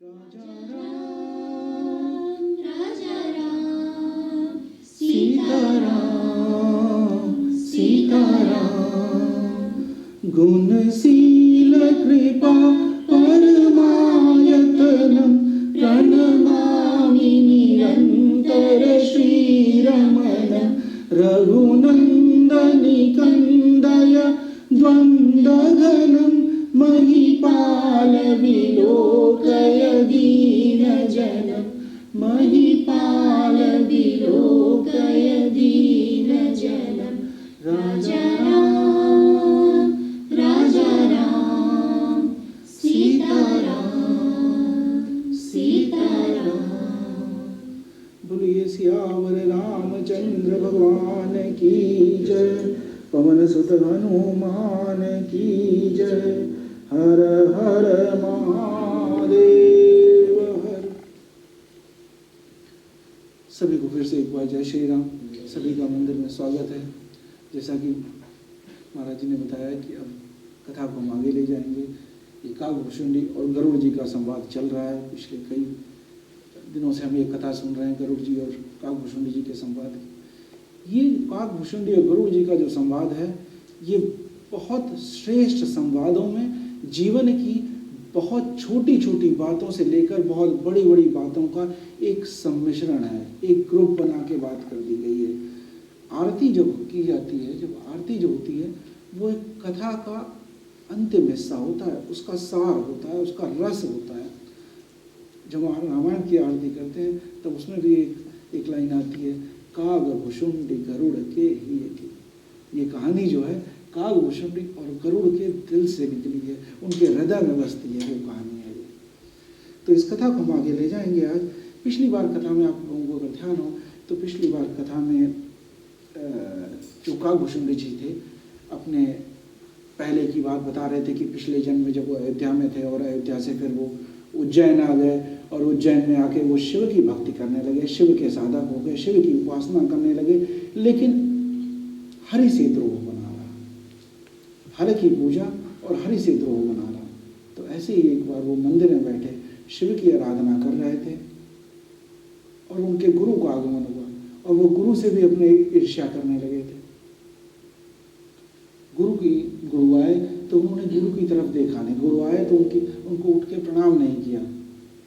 राजा राम सीताराम सीताराम गुणशील कृपा परमायतनं प्रणमामि निरन्तर श्रीरमणं रघुनन्दनिकन्दय द्वन्द्वघनं महिपाल विलोकय दीनजनं महिपाल विलोकय दीनजनं राजा राम सीताराम सीताराम। बोलिए सियावर रामचंद्र भगवान की जय, पवन सुत हनुमान की जय, हर हर महादेव हर। सभी को फिर से एक बार जय श्री राम। सभी का मंदिर में स्वागत है। जैसा कि महाराज जी ने बताया कि अब कथा को हम आगे ले जाएंगे। ये काकभूषुंडी और गरुड़ जी का संवाद चल रहा है। पिछले कई दिनों से हम ये कथा सुन रहे हैं गरुड़ जी और काकभूषुंडी जी के संवाद की। ये काकभूषुंडी और गरुड़ जी का जो संवाद है, ये बहुत श्रेष्ठ संवादों में जीवन की बहुत छोटी छोटी बातों से लेकर बहुत बड़ी बड़ी बातों का एक सम्मिश्रण है। एक ग्रुप बना के बात कर दी गई है। आरती जब की जाती है, जब आरती जो होती है, वो एक कथा का अंतिम हिस्सा होता है, उसका सार होता है, उसका रस होता है। जब रामायण की आरती करते हैं तब उसमें भी एक लाइन आती है, काकभूषुंडी गरुड़ के ही की। ये कहानी जो है काकभूषुंडी और गरुड़ के दिल से निकली है, उनके हृदय में बसती है वो कहानी है ये। तो इस कथा को हम आगे ले जाएंगे आज। पिछली बार कथा में आप लोगों को अगर ध्यान हो तो पिछली बार कथा में जो काकभूषुंडी जी थे, अपने पहले की बात बता रहे थे कि पिछले जन्म में जब वो अयोध्या में थे और अयोध्या से फिर वो उज्जैन आ गए और उज्जैन में आके वो शिव की भक्ति करने लगे, शिव के साधक हो गए, शिव की उपासना करने लगे। लेकिन हरि से द्रोह बना रहा, हरि की पूजा और हरि से द्रोह बना रहा। तो ऐसे ही एक बार वो मंदिर में बैठे शिव की आराधना कर रहे थे और उनके गुरु का आगमन हुआ और वो गुरु से भी अपने ईर्ष्या करने लगे थे। गुरु आए तो उन्होंने गुरु की तरफ देखा नहीं, गुरु आए तो उनको उठ के प्रणाम नहीं किया।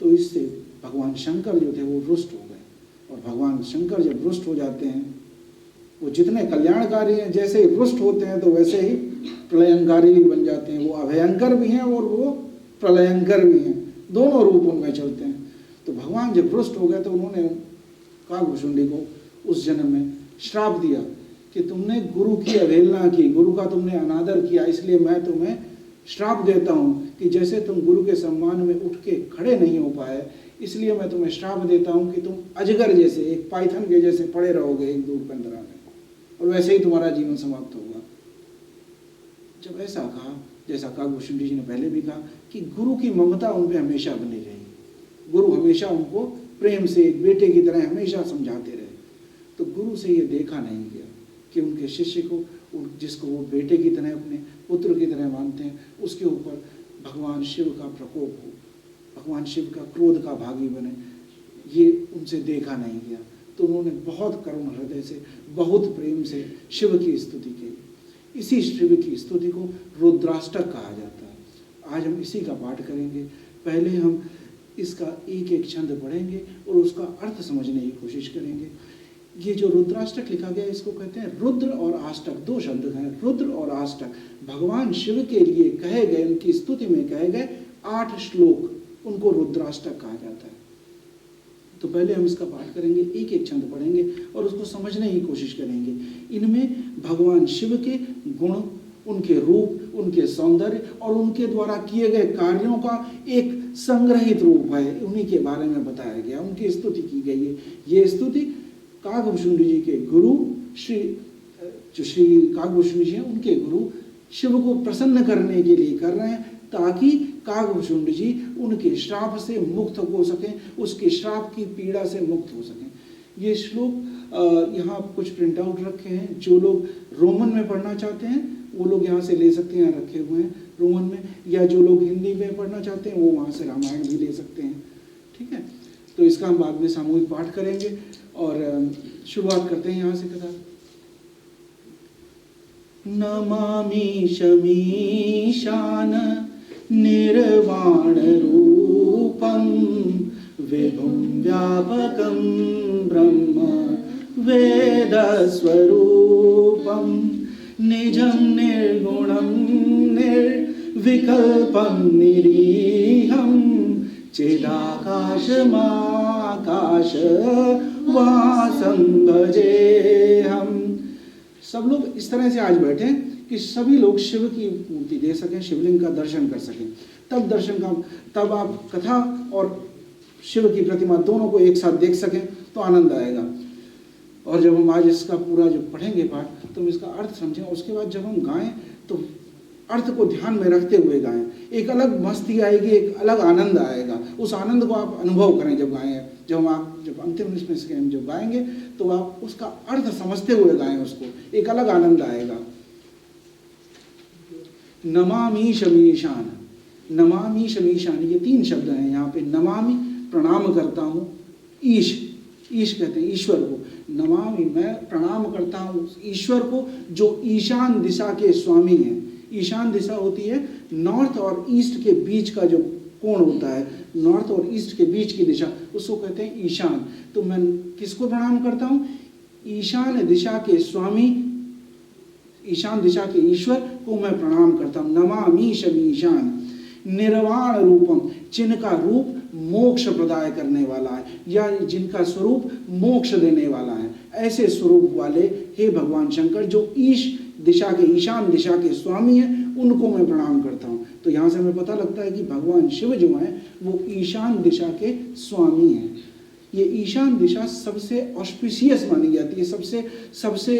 तो इससे भगवान शंकर जो थे वो रुष्ट हो गए। और भगवान शंकर जब रुष्ट हो जाते हैं, वो जितने कल्याणकारी हैं, जैसे ही रुष्ट होते हैं तो वैसे ही प्रलयंकारी भी बन जाते हैं। वो अभयंकर भी हैं और वो प्रलयंकर भी हैं, दोनों रूप उनमें चलते हैं। तो भगवान जब रुष्ट हो गए तो उन्होंने काकभूषुंडी को उस जन्म में श्राप दिया कि तुमने गुरु की अवहेलना की, गुरु का तुमने अनादर किया, इसलिए मैं तुम्हें श्राप देता हूँ कि जैसे तुम गुरु के सम्मान में उठ के खड़े नहीं हो पाए, इसलिए मैं तुम्हें श्राप देता हूँ कि तुम अजगर जैसे, एक पाइथन के जैसे पड़े रहोगे एक दूर पंद्रह में, और वैसे ही तुम्हारा जीवन समाप्त होगा। जब ऐसा कहा, जैसा काकभूषुंडी जी ने पहले भी कहा कि गुरु की ममता उन पर हमेशा बनी रही, गुरु हमेशा उनको प्रेम से एक बेटे की तरह हमेशा समझाते रहे। तो गुरु से ये देखा नहीं गया कि उनके शिष्य को, जिसको वो बेटे की तरह, अपने पुत्र की तरह मानते हैं, उसके ऊपर भगवान शिव का प्रकोप हो, भगवान शिव का क्रोध का भागी बने, ये उनसे देखा नहीं गया। तो उन्होंने बहुत करुण हृदय से, बहुत प्रेम से शिव की स्तुति की। इसी शिव की स्तुति को रुद्राष्टक कहा जाता है। आज हम इसी का पाठ करेंगे। पहले हम इसका एक एक छंद पढ़ेंगे और उसका अर्थ समझने की कोशिश करेंगे। ये जो रुद्राष्टक लिखा गया, इसको कहते हैं रुद्र और आष्टक, दो शब्द हैं, रुद्र और आष्टक। भगवान शिव के लिए कहे गए, उनकी स्तुति में कहे गए 8 श्लोक, उनको रुद्राष्टक कहा जाता है। तो पहले हम इसका पाठ करेंगे, एक एक छंद पढ़ेंगे और उसको समझने की कोशिश करेंगे। इनमें भगवान शिव के गुण, उनके रूप, उनके सौंदर्य और उनके द्वारा किए गए कार्यों का एक संग्रहित रूप है, उन्हीं के बारे में बताया गया, उनकी स्तुति की गई है। ये स्तुति काकभूषुंडी जी के गुरु श्री काकभूषुंडी जी हैं, उनके गुरु शिव को प्रसन्न करने के लिए कर रहे हैं, ताकि काकभूषुंडी जी उनके श्राप से मुक्त हो सकें, उसके श्राप की पीड़ा से मुक्त हो सकें। ये श्लोक यहाँ कुछ प्रिंट आउट रखे हैं। जो लोग रोमन में पढ़ना चाहते हैं वो लोग यहाँ से ले सकते हैं, यहाँ रखे हुए हैं। रोमन में, या जो लोग हिंदी में पढ़ना चाहते हैं वो वहाँ से रामायण भी ले सकते हैं। ठीक है, तो इसका हम बाद में सामूहिक पाठ करेंगे और शुरुआत करते हैं यहाँ से कथा। नमामि शमीशान निर्वाण रूपम विभुं व्यापकं ब्रह्म वेद स्वरूपम निजं निर्गुणं निर्विकल्पं निरीहं चिदाकाशमाकाश वासं भजेहम्। सब लोग इस तरह से आज बैठे कि सभी लोग शिव की मूर्ति दे सकें, शिवलिंग का दर्शन कर सकें। तब आप कथा और शिव की प्रतिमा दोनों को एक साथ देख सकें तो आनंद आएगा। और जब हम आज इसका पूरा जो पढ़ेंगे पाठ तो हम इसका अर्थ समझें, उसके बाद जब हम गाएं तो अर्थ को ध्यान में रखते हुए गाएं। एक अलग मस्ती आएगी, एक अलग आनंद आएगा। उस आनंद को आप अनुभव करें जब गाएं। जब अंतिम में जब गाएंगे तो आप उसका अर्थ समझते हुए गाएं, उसको एक अलग आनंद आएगा। नमामि शमीशान, नमामि शमीशान, ये 3 शब्द हैं यहाँ पे। नमामि प्रणाम करता हूँ, ईश कहते हैं ईश्वर को। नमामि मैं प्रणाम करता हूँ ईश्वर को जो ईशान दिशा के स्वामी हैं। ईशान दिशा होती है नॉर्थ और ईस्ट के बीच का जो कोण होता है, नॉर्थ और ईस्ट के बीच की दिशा, उसको कहते हैं ईशान। तो मैं किसको प्रणाम करता हूँ? ईशान दिशा के स्वामी, ईशान दिशा के ईश्वर को मैं प्रणाम करता हूँ। नमामि शमीशान निर्वाण रूपम, जिनका रूप मोक्ष प्रदाय करने वाला है या जिनका स्वरूप मोक्ष देने वाला है, ऐसे स्वरूप वाले हे भगवान शंकर जो ईशान दिशा के स्वामी हैं, उनको मैं प्रणाम करता हूँ। तो यहाँ से हमें पता लगता है कि भगवान शिव जो हैं वो ईशान दिशा के स्वामी हैं। ये ईशान दिशा सबसे ऑस्पिशियस मानी जाती है, सबसे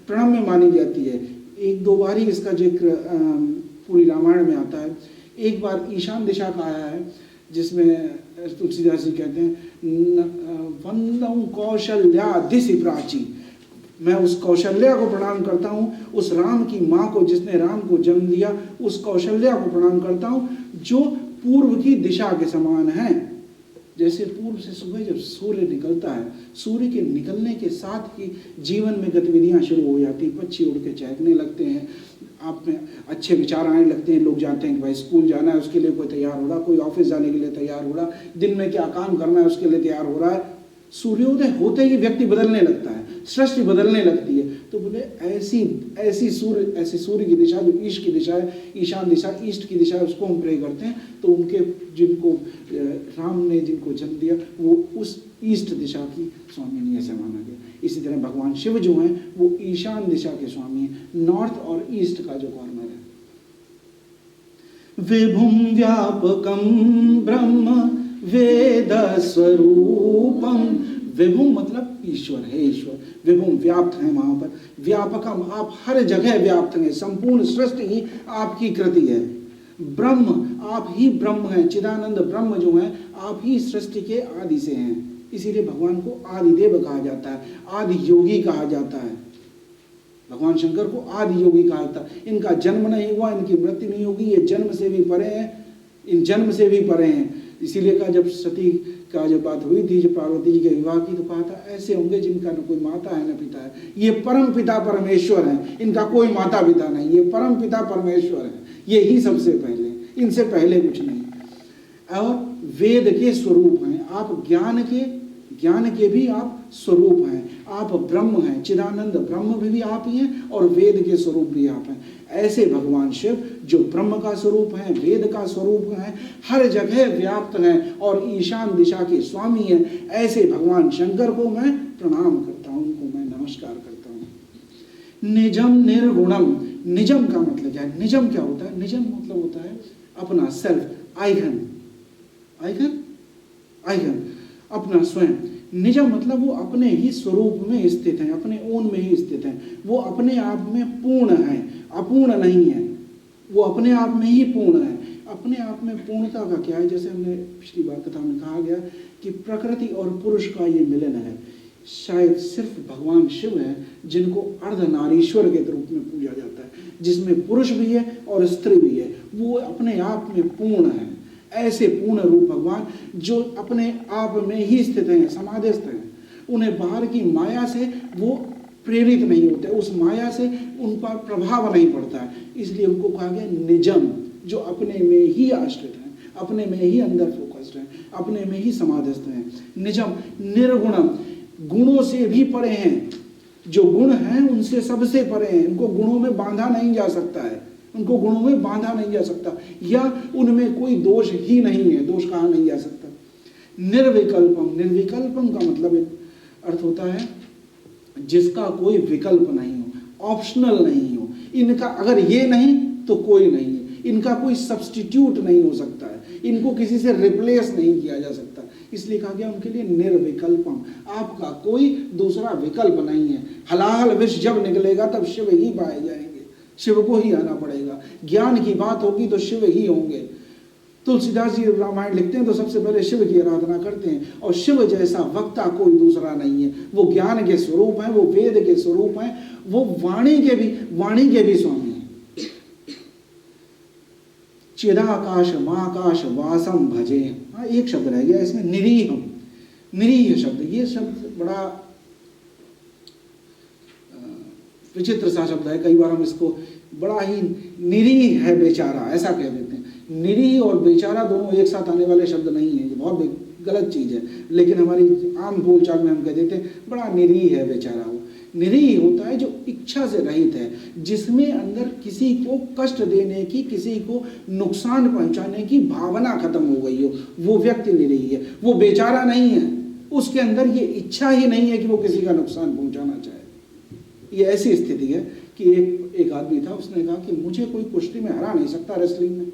प्रणम्य मानी जाती है। 1-2 बार ही इसका जिक्र पूरी रामायण में आता है। एक बार ईशान दिशा का आया है जिसमें तुलसीदास जी कहते हैं वंदं कौशल्या दिशि प्राची, मैं उस कौशल्या को प्रणाम करता हूँ, उस राम की माँ को जिसने राम को जन्म दिया, उस कौशल्या को प्रणाम करता हूँ जो पूर्व की दिशा के समान है। जैसे पूर्व से सुबह जब सूर्य निकलता है, सूर्य के निकलने के साथ ही जीवन में गतिविधियाँ शुरू हो जाती, पक्षी उड़ के चहकने लगते हैं, आप में अच्छे विचार आने लगते हैं, लोग जानते हैं कि भाई स्कूल जाना है उसके लिए कोई तैयार हो रहा, कोई ऑफिस जाने के लिए तैयार हो रहा, दिन में क्या काम करना है उसके लिए तैयार हो रहा है। सूर्योदय होते ही व्यक्ति बदलने लगता है, सृष्टि बदलने लगती है। तो बोले ऐसी सूर्य की दिशा जो ईस्ट की दिशा है, ईशान दिशा ईस्ट की दिशा है, उसको हम प्रे करते हैं। तो उनके जिनको राम ने जिनको जन्म दिया वो उस ईस्ट दिशा की स्वामी ऐसा माना गया। इसी तरह भगवान शिव जो हैं वो ईशान दिशा के स्वामी हैं, नॉर्थ और ईस्ट का जो कॉर्नर है। विभुं व्यापकं ब्रह्म वेद स्वरूपम, विभुं मतलब ईश्वर है, ईश्वर विभुं व्याप्त है वहां पर। व्यापकम आप हर जगह व्याप्त हैं, संपूर्ण सृष्टि ही आपकी कृति है। ब्रह्म आप ही ब्रह्म हैं, चिदानंद ब्रह्म जो हैं आप ही सृष्टि के आदि से हैं। इसीलिए भगवान को आदिदेव कहा जाता है, आदि योगी कहा जाता है। भगवान शंकर को आदि योगी कहा जाता है। इनका जन्म नहीं हुआ, इनकी मृत्यु नहीं होगी, ये जन्म से भी परे हैं, इन जन्म से भी परे हैं। इसीलिए कहा जब सती का जब बात हुई थी, जब पार्वती जी के विवाह की, तो कहा था ऐसे होंगे जिनका न कोई माता है न पिता है। ये परम पिता परमेश्वर हैं, इनका कोई माता पिता नहीं, ये परम पिता परमेश्वर है, ये ही सबसे पहले, इनसे पहले कुछ नहीं। और वेद के स्वरूप हैं, आप ज्ञान के भी आप स्वरूप हैं, आप ब्रह्म हैं, चिदानंद ब्रह्म भी आप ही हैं और वेद के स्वरूप भी आप हैं। ऐसे भगवान शिव जो ब्रह्म का स्वरूप हैं, वेद का स्वरूप हैं, हर जगह व्याप्त हैं और ईशान दिशा के स्वामी हैं, ऐसे भगवान शंकर को मैं प्रणाम करता हूँ, उनको मैं नमस्कार करता हूँ। निजम निर्गुणम, निजम का मतलब क्या है? निजम क्या होता है? निजम मतलब होता है अपना सेल्फ, आइगन, अपना स्वयं। निजम मतलब वो अपने ही स्वरूप में स्थित हैं, अपने ओन में ही स्थित हैं, वो अपने आप में पूर्ण है, अपूर्ण नहीं है, वो अपने आप में ही पूर्ण है। अपने आप में पूर्णता का क्या है? जैसे हमने पिछली बार कथा में कहा गया कि प्रकृति और पुरुष का ये मिलन है, शायद सिर्फ भगवान शिव हैं जिनको अर्धनारीश्वर के रूप में पूजा जाता है, जिसमें पुरुष भी है और स्त्री भी है। वो अपने आप में पूर्ण है। ऐसे पूर्ण रूप भगवान जो अपने आप में ही स्थित हैं, समाधिस्थ हैं। उन्हें बाहर की माया से वो प्रेरित नहीं होते, उस माया से उन पर प्रभाव नहीं पड़ता है। इसलिए उनको कहा गया निजम, जो अपने में ही आश्रित हैं, अपने में ही अंदर फोकस्ड हैं, अपने में ही समाधिस्थ हैं। निजम निर्गुणम, गुणों से भी परे हैं। जो गुण हैं उनसे सबसे परे हैं। इनको गुणों में बांधा नहीं जा सकता है, उनको गुणों में बांधा नहीं जा सकता, या उनमें कोई दोष ही नहीं है, दोष कहा नहीं जा सकता। निर्विकल्पम, निर्विकल्पम का मतलब एक अर्थ होता है जिसका कोई विकल्प नहीं हो, ऑप्शनल नहीं हो। इनका अगर ये नहीं तो कोई नहीं है, इनका कोई सब्स्टिट्यूट नहीं हो सकता है, इनको किसी से रिप्लेस नहीं किया जा सकता। इसलिए कहा गया उनके लिए निर्विकल्पम, आपका कोई दूसरा विकल्प नहीं है। हलाहल विष जब निकलेगा तब शिव ही पाए जाएंगे, शिव को ही आना पड़ेगा। ज्ञान की बात होगी तो शिव ही होंगे। तुलसीदास जी रामायण लिखते हैं तो सबसे पहले शिव की आराधना करते हैं, और शिव जैसा वक्ता कोई दूसरा नहीं है। वो ज्ञान के स्वरूप हैं, वो वेद के स्वरूप हैं, वो वाणी के भी स्वामी हैं। चिदाकाश माकाश वासम भजे। हाँ, एक शब्द रह गया इसमें, निरीहम। निरीह शब्द, ये शब्द बड़ा विचित्र सा शब्द है। कई बार हम इसको बड़ा ही निरीह है बेचारा ऐसा कह देते हैं। निरीह और बेचारा दोनों एक साथ आने वाले शब्द नहीं है, ये बहुत गलत चीज है। लेकिन हमारी आम बोलचाल में हम कह देते हैं बड़ा निरीह है बेचारा। वो निरीह होता है जो इच्छा से रहित है, जिसमें अंदर किसी को कष्ट देने की, किसी को नुकसान पहुंचाने की भावना खत्म हो गई हो, वो व्यक्ति निरीह है। वो बेचारा नहीं है, उसके अंदर ये इच्छा ही नहीं है कि वो किसी का नुकसान पहुंचाना चाहे। ये ऐसी स्थिति है कि एक आदमी था, उसने कहा कि मुझे कोई कुश्ती में हरा नहीं सकता, रेसलिंग में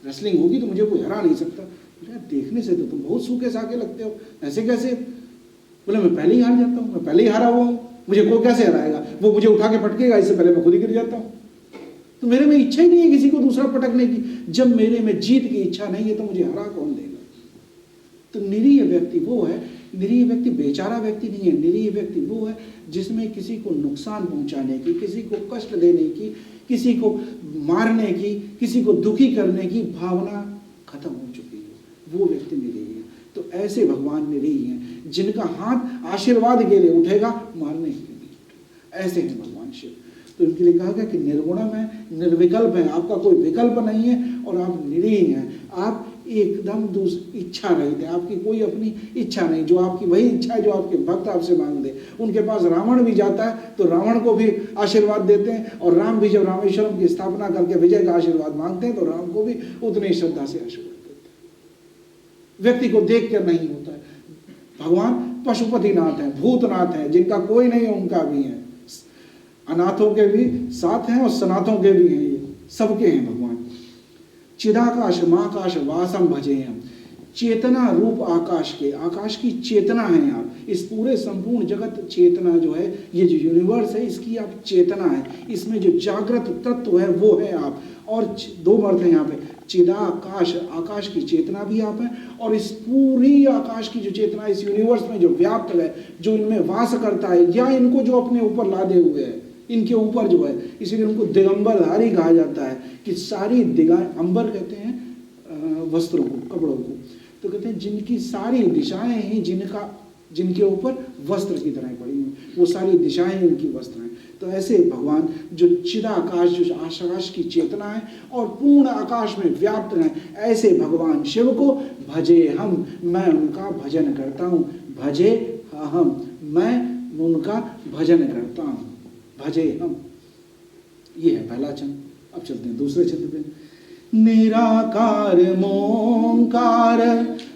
रेसलिंग होगी तो मुझे कोई हरा नहीं सकता। देखने से तो तुम बहुत सूखे साके लगते हो, ऐसे कैसे? बोले मैं पहले ही हार जाता हूँ, मैं पहले ही हारा हुआ हूँ, मुझे कोई कैसे हराएगा? वो मुझे उठा के पटकेगा, इससे पहले मैं खुद ही गिर जाता हूँ। तो मेरे में इच्छा ही नहीं है किसी को दूसरा पटकने की। जब मेरे में जीत की इच्छा नहीं है तो मुझे हरा कौन देगा? तो निरीह व्यक्ति वो है, निरीह व्यक्ति बेचारा व्यक्ति नहीं है। निरीह व्यक्ति वो है जिसमें किसी को नुकसान पहुंचाने की, किसी को कष्ट देने की, किसी को मारने की, किसी को दुखी करने की भावना खत्म हो चुकी है, वो व्यक्ति निरीह है। तो ऐसे भगवान निरीह हैं जिनका हाथ आशीर्वाद के लिए उठेगा, मारने के लिए नहीं उठेगा। ऐसे हैं भगवान शिव। तो इनके लिए कहा गया कि निर्गुणम है, निर्विकल्प है, आपका कोई विकल्प नहीं है और आप निरीह हैं। आप एकदम इच्छा रहित है, आपकी कोई अपनी इच्छा नहीं। जो आपकी वही इच्छा है जो आपके भक्त आपसे मांग दे। उनके पास रावण भी जाता है तो रावण को भी आशीर्वाद देते हैं, और राम भी जब रामेश्वरम की स्थापना करके विजय का आशीर्वाद मांगते हैं तो राम को भी उतनी श्रद्धा से आशीर्वाद देते हैं। व्यक्ति को देख कर नहीं होता है। भगवान पशुपतिनाथ हैं, भूतनाथ हैं, जिनका कोई नहीं है उनका भी है। अनाथों के भी साथ हैं और सनाथों के भी हैं, ये सबके हैं भगवान। चिदाकाश माकाश वासम भजे हम, चेतना रूप आकाश के, आकाश की चेतना है आप। इस पूरे संपूर्ण जगत चेतना जो है, ये जो यूनिवर्स है, इसकी आप चेतना है। इसमें जो जागृत तत्व है वो है आप। और दो अर्थ है यहाँ पे, चिदाकाश, आकाश की चेतना भी आप है, और इस पूरी आकाश की जो चेतना इस यूनिवर्स में जो व्याप्त है, जो इनमें वास करता है, या इनको जो अपने ऊपर लादे हुए है, इनके ऊपर जो है, इसीलिए उनको दिगंबरधारी कहा जाता है। कि सारी अंबर कहते हैं वस्त्रों को, कपड़ों को, तो कहते हैं जिनकी सारी दिशाएं हैं, जिनके ऊपर वस्त्र की तरह पड़ी हुई, वो सारी दिशाएं उनकी वस्त्र हैं। तो ऐसे भगवान जो चिदाकाश, जो आकाश की चेतना है और पूर्ण आकाश में व्याप्त है, ऐसे भगवान शिव को भजे हम, मैं उनका भजन करता हूँ। भजे हम, मैं उनका भजन करता हूँ। भजे हम, ये है पहला छंद। अब चलते हैं दूसरे छंद पे। निराकार मोंकार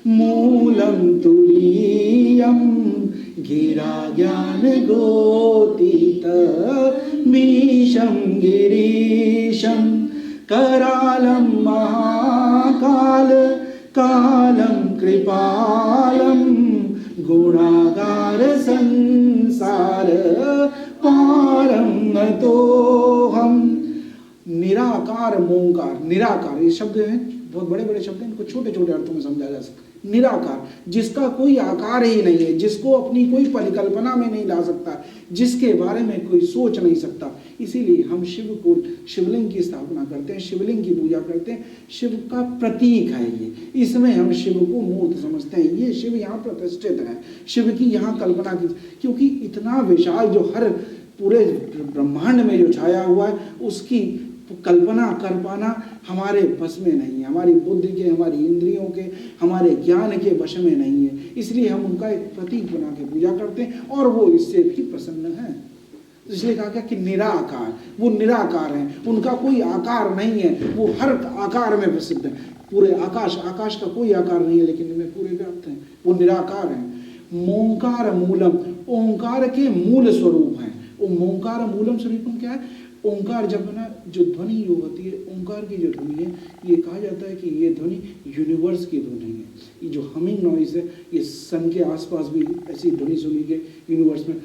मूलम तुरीयम, गिरा ज्ञान गोतीत मीशम गिरीशम, करालम महाकाल कालम कृपालम, गुणागार संसार पारम नतोहम। निराकार मोंकार, निराकार ये शब्द है बहुत बड़े बड़े शब्द हैं, इनको छोटे छोटे अर्थों में समझा जा सकता है। निराकार, जिसका कोई आकार ही नहीं है, जिसको अपनी कोई परिकल्पना में नहीं ला सकता, जिसके बारे में कोई सोच नहीं सकता। इसीलिए हम शिव को, शिवलिंग की स्थापना करते हैं, शिवलिंग की पूजा करते हैं। शिव का प्रतीक है ये, इसमें हम शिव को मूर्त समझते हैं। ये शिव यहाँ प्रतिष्ठित है, शिव की यहाँ कल्पना की, क्योंकि इतना विशाल जो हर पूरे ब्रह्मांड में जो छाया हुआ है, उसकी कल्पना कर पाना हमारे बस में नहीं है, हमारी बुद्धि के, हमारी इंद्रियों के, हमारे ज्ञान के वश में नहीं है। इसलिए हम उनका एक प्रतीक बना के पूजा करते हैं और वो इससे भी प्रसन्न है। इसलिए कहा गया कि निराकार, वो निराकार हैं, उनका कोई आकार नहीं है, वो हर आकार में प्रसिद्ध है। पूरे आकाश, आकाश का कोई आकार नहीं है लेकिन इनमें पूरे व्याप्त हैं, वो निराकार हैं। मोंकार मूलम, ओंकार के मूल स्वरूप हैं। वो मोंकार मूलम स्वरूपम क्या है? ओंकार जब ना जो ध्वनि जो होती है, ओंकार की जो ध्वनि है, ये कहा जाता है कि ये ध्वनि यूनिवर्स की ध्वनि है। ये जो हमिंग नॉइज है, ये सन के आसपास भी ऐसी ध्वनि सुनी गई यूनिवर्स में।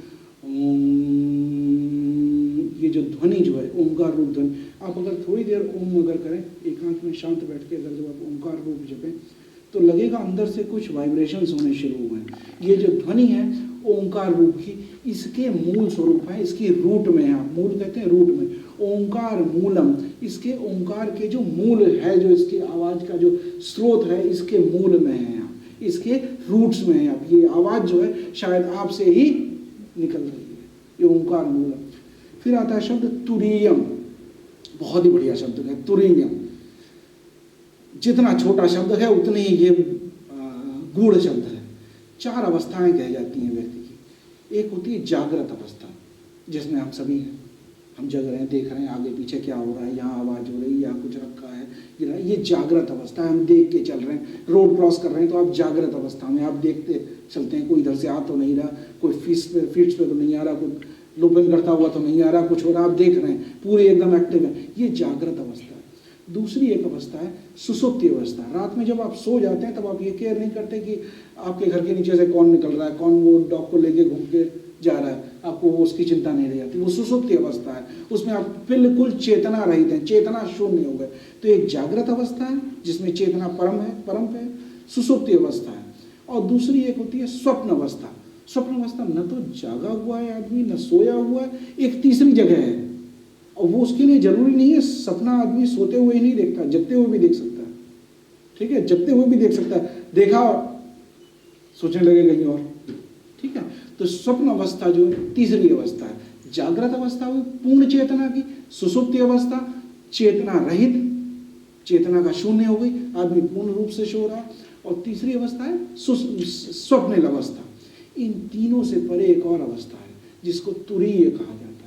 ये जो ध्वनि जो है, ओंकार रूप ध्वनि, आप अगर थोड़ी देर ओम अगर करें, एकांत में शांत बैठ के अगर जब आप ओंकार रूप जपें, तो लगेगा अंदर से कुछ वाइब्रेशंस होने शुरू हुए। ये जो ध्वनि है ओंकार रूप की, इसके मूल स्वरूप है, इसकी रूट में है। आप मूल कहते हैं, रूट में। ओंकार मूलम, इसके ओंकार के जो मूल है, जो इसकी आवाज का जो स्रोत है, इसके मूल में है आप, इसके रूट्स में है आप। ये आवाज जो है शायद आपसे ही निकल रही है, ये ओंकार मूलम। फिर आता है शब्द तुरीयम, बहुत ही बढ़िया शब्द है तुरीयम। जितना छोटा शब्द है उतनी ही ये गूढ़ शब्द है। 4 अवस्थाएं कही जाती हैं व्यक्ति की। एक होती है जागृत अवस्था, जिसमें हम सभी हैं, हम जग रहे हैं, देख रहे हैं आगे पीछे क्या हो रहा है, यहाँ आवाज़ हो रही है, यहाँ कुछ रखा है, ये जागृत अवस्था है। हम देख के चल रहे हैं, रोड क्रॉस कर रहे हैं तो आप जागृत अवस्था में, आप देखते चलते हैं, कोई इधर से आ तो नहीं रहा, कोई फीट्स पे तो नहीं आ रहा, कोई लोपिंग करता हुआ तो नहीं आ रहा, कुछ हो रहा, आप देख रहे हैं, पूरे एकदम एक्टिव है। ये जागृत अवस्था है। दूसरी एक अवस्था है सुसुप्ति अवस्था। रात में जब आप सो जाते हैं तब आप ये केयर नहीं करते कि आपके घर के नीचे से कौन निकल रहा है, कौन वो डॉग को लेके घूम के जा रहा है, आपको उसकी चिंता नहीं रह जाती। वो सुसुप्ति अवस्था है, उसमें आप बिल्कुल चेतना रहित हैं, चेतना शून्य हो गए। तो एक जागृत अवस्था है जिसमें चेतना परम है, सुसुप्ति अवस्था है। और दूसरी एक होती है स्वप्न अवस्था। स्वप्न अवस्था न तो जागा हुआ है आदमी, न सोया हुआ है, एक तीसरी जगह है। और वो उसके लिए जरूरी नहीं है, सपना आदमी सोते हुए ही नहीं देखता, जगते हुए भी देख सकता है। ठीक है, जगते हुए भी देख सकता है, देखा सोचने लगे कहीं और। ठीक है, तो स्वप्न अवस्था जो तीसरी अवस्था है। जागृत अवस्था हुई पूर्ण चेतना की, सुसुप्ति अवस्था चेतना रहित, चेतना का शून्य हो गई, आदमी पूर्ण रूप से सो रहा। और तीसरी अवस्था है स्वप्निल अवस्था। इन तीनों से परे एक और अवस्था है जिसको तुरीय कहा जाता है।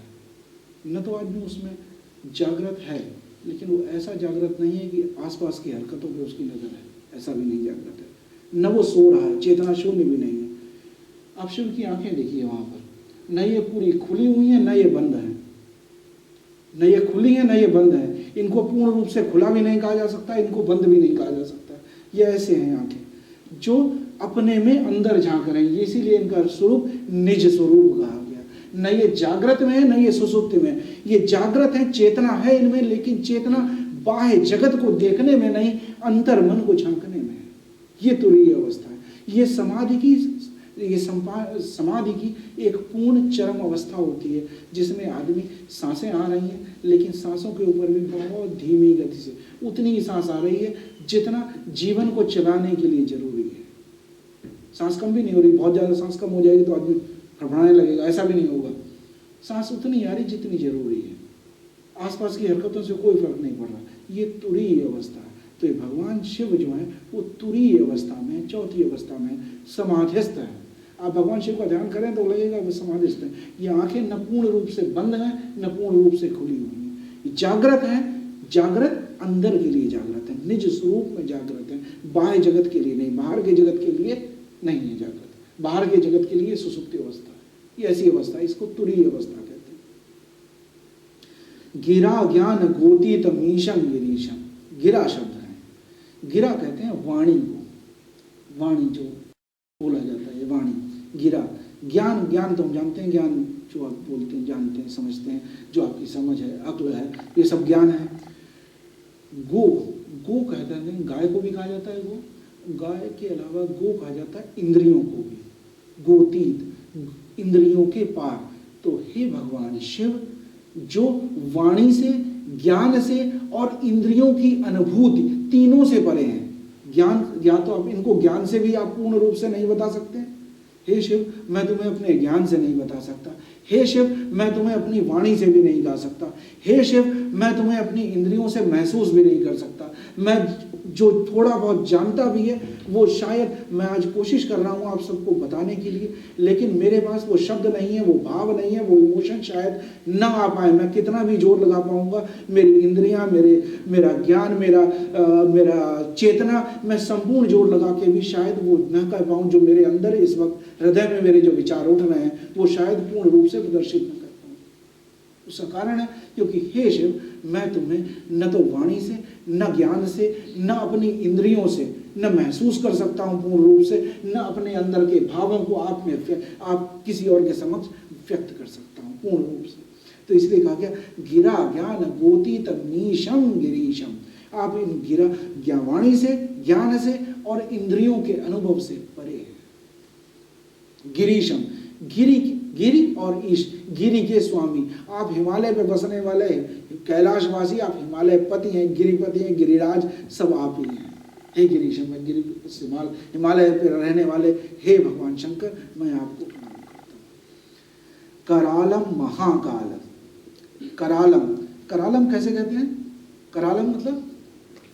न तो आदमी उसमें जागृत है, लेकिन वो ऐसा जागृत नहीं है कि आसपास की हरकतों पे उसकी नजर है, ऐसा भी नहीं जागृत है। न वो सो रहा है, चेतना शून्य भी नहीं है। आप शिव की आंखें देखिए वहां पर, न ये पूरी खुली हुई है, न ये बंद है, न ये खुली है, न ये बंद है। इनको पूर्ण रूप से खुला भी नहीं कहा जा सकता, इनको बंद भी नहीं कहा जा सकता। ये ऐसे हैं आंखें जो अपने में अंदर झांक रहे हैं, इसीलिए इनका स्वरूप निज स्वरूप कहा गया। न ये जागृत में है, न ये सुसुप्ति में। ये जागृत है, चेतना है इनमें, लेकिन चेतना बाह्य जगत को देखने में नहीं, अंतर मन को झांकने में है। ये तुरीय अवस्था है। ये समाधि की एक पूर्ण चरम अवस्था होती है, जिसमें आदमी सांसें आ रही हैं, लेकिन सांसों के ऊपर भी बहुत धीमी गति से उतनी ही सांस आ रही है जितना जीवन को चलाने के लिए जरूरी है। सांस कम भी नहीं हो रही, बहुत ज़्यादा सांस कम हो जाएगी तो आदमी फड़फड़ाने लगेगा, ऐसा भी नहीं होगा। सांस उतनी आ रही जितनी जरूरी है, आसपास की हरकतों से कोई फर्क नहीं पड़ रहा। ये तुरीय अवस्था है। तो ये भगवान शिव जो है वो तुरीय अवस्था में, चौथी अवस्था में समाधिस्थ है। आप भगवान शिव का ध्यान करें तो लगेगा वो समाधिस्थ है। ये आंखें न पूर्ण रूप से बंद हैं, न पूर्ण रूप से खुली हुई हैं। जागृत है, जागृत अंदर के लिए जागृत है, निज स्वरूप में जागृत है, बाह्य जगत के लिए नहीं, बाहर के जगत के लिए नहीं है जागृत। बाहर के जगत के लिए सुसुप्ति अवस्था है। ये ऐसी अवस्था है, इसको तुरीय अवस्था कहते हैं। गिरा ज्ञान गोतीत मीशम गिरीशम, गिरा शब्द है। गिरा कहते हैं वाणी को, वाणी जो बोला जाता है, वाणी गिरा। ज्ञान, ज्ञान तो हम जानते हैं, ज्ञान जो आप बोलते हैं, जानते हैं, समझते हैं, जो आपकी समझ है, अक्ल है, ये सब ज्ञान है। गो कहते हैं, गाय को भी कहा जाता है गो, गाय के अलावा गो कहा जाता है इंद्रियों को भी, गोतीत, इंद्रियों के पार। तो हे भगवान शिव, जो वाणी से, ज्ञान से और इंद्रियों की अनुभूति तीनों से परे हैं। ज्ञान, या तो आप इनको ज्ञान से भी आप पूर्ण रूप से नहीं बता सकते, हे शिव मैं तुम्हें अपने ज्ञान से नहीं बता सकता, हे शिव मैं तुम्हें अपनी वाणी से भी नहीं गा सकता, हे शिव मैं तुम्हें अपनी इंद्रियों से महसूस भी नहीं कर सकता। मैं जो थोड़ा बहुत जानता भी है वो शायद मैं आज कोशिश कर रहा हूँ आप सबको बताने के लिए, लेकिन मेरे पास वो शब्द नहीं है, वो भाव नहीं है, वो इमोशन शायद ना आ पाए। मैं कितना भी जोर लगा पाऊंगा, मेरी इंद्रियां, मेरा ज्ञान, मेरा चेतना, मैं संपूर्ण जोर लगा के भी शायद वो न कह पाऊँ जो मेरे अंदर इस वक्त हृदय में मेरे जो विचार उठ रहे हैं वो शायद पूर्ण रूप से प्रदर्शित न कर पाऊँ। उसका कारण है क्योंकि हे शिव मैं तुम्हें न तो वाणी से, न ज्ञान से, न अपनी इंद्रियों से न महसूस कर सकता हूँ पूर्ण रूप से, न अपने अंदर के भावों को आप किसी और के समक्ष व्यक्त कर सकता हूँ पूर्ण रूप से। तो इसलिए कहा गया गिरा ज्ञान गोती तमीशम गिरीशम। आप इन गिरा वाणी से, ज्ञान से और इंद्रियों के अनुभव से परे है। गिरीशम, गिरी और ईश, गिरी के स्वामी। आप हिमालय पे बसने वाले कैलाशवासी, आप हिमालय पति हैं, गिरिपति हैं, गिरिराज सब आप ही हैं। हे गिरीशम, मैं गिरी हिमालय पे रहने वाले हे भगवान शंकर मैं आपको प्रणाम करता हूँ। करालम महाकाल। करालम, करालम कैसे कहते हैं? करालम मतलब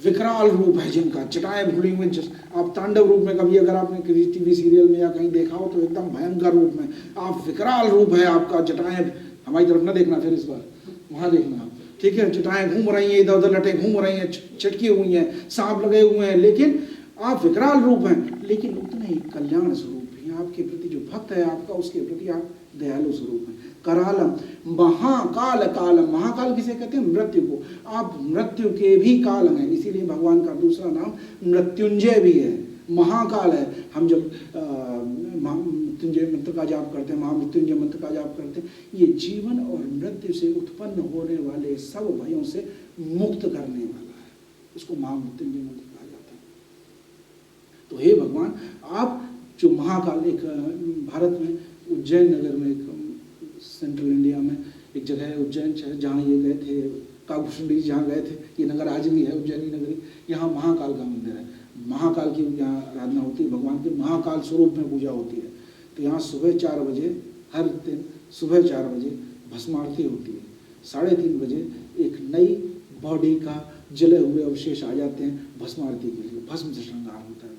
विकराल रूप है जिनका, जटाएं भूली हुई। आप तांडव रूप में कभी अगर आपने किसी टीवी सीरियल में या कहीं देखा हो तो एकदम भयंकर रूप में, आप विकराल रूप है आपका। जटाएं हमारी तरफ न देखना, फिर इस बार वहां देखना आप, ठीक है? जटाएं घूम रही हैं, इधर उधर लटे घूम रही हैं, छिटकी हुई हैं, सांप लगे हुए हैं, लेकिन आप विकराल रूप हैं, लेकिन उतने ही कल्याण स्वरूप हैं। आपके प्रति जो भक्त है आपका, उसके प्रति आप दयालु स्वरूप हैं। करालम महाकाल। काल, महाकाल किसे कहते हैं? मृत्यु को। आप मृत्यु के भी काल हैं, इसीलिए भगवान का दूसरा नाम मृत्युंजय भी है, महाकाल है। हम जब मृत्युंजय मंत्र का जाप करते हैं, महामृत्युंजय मंत्र का जाप करते हैं, ये जीवन और मृत्यु से उत्पन्न होने वाले सब भयों से मुक्त करने वाला है, उसको महामृत्युंजय मंत्र कहा जाता है। तो हे भगवान, आप जो महाकाल, एक भारत में उज्जैन नगर में, एक सेंट्रल इंडिया में एक जगह है उज्जैन शहर, जहाँ ये गए थे काकभूषण जी, जहाँ गए थे, ये नगर आज भी है उज्जैनी नगरी। यहाँ महाकाल का मंदिर है, महाकाल की यहाँ आराधना होती है, भगवान के महाकाल स्वरूप में पूजा होती है। तो यहाँ सुबह 4 बजे, हर दिन सुबह 4 बजे भस्म आरती होती है। 3:30 बजे एक नई बॉडी का जले हुए अवशेष आ जाते हैं भस्म आरती के लिए, भस्म से श्रृंगार होता है।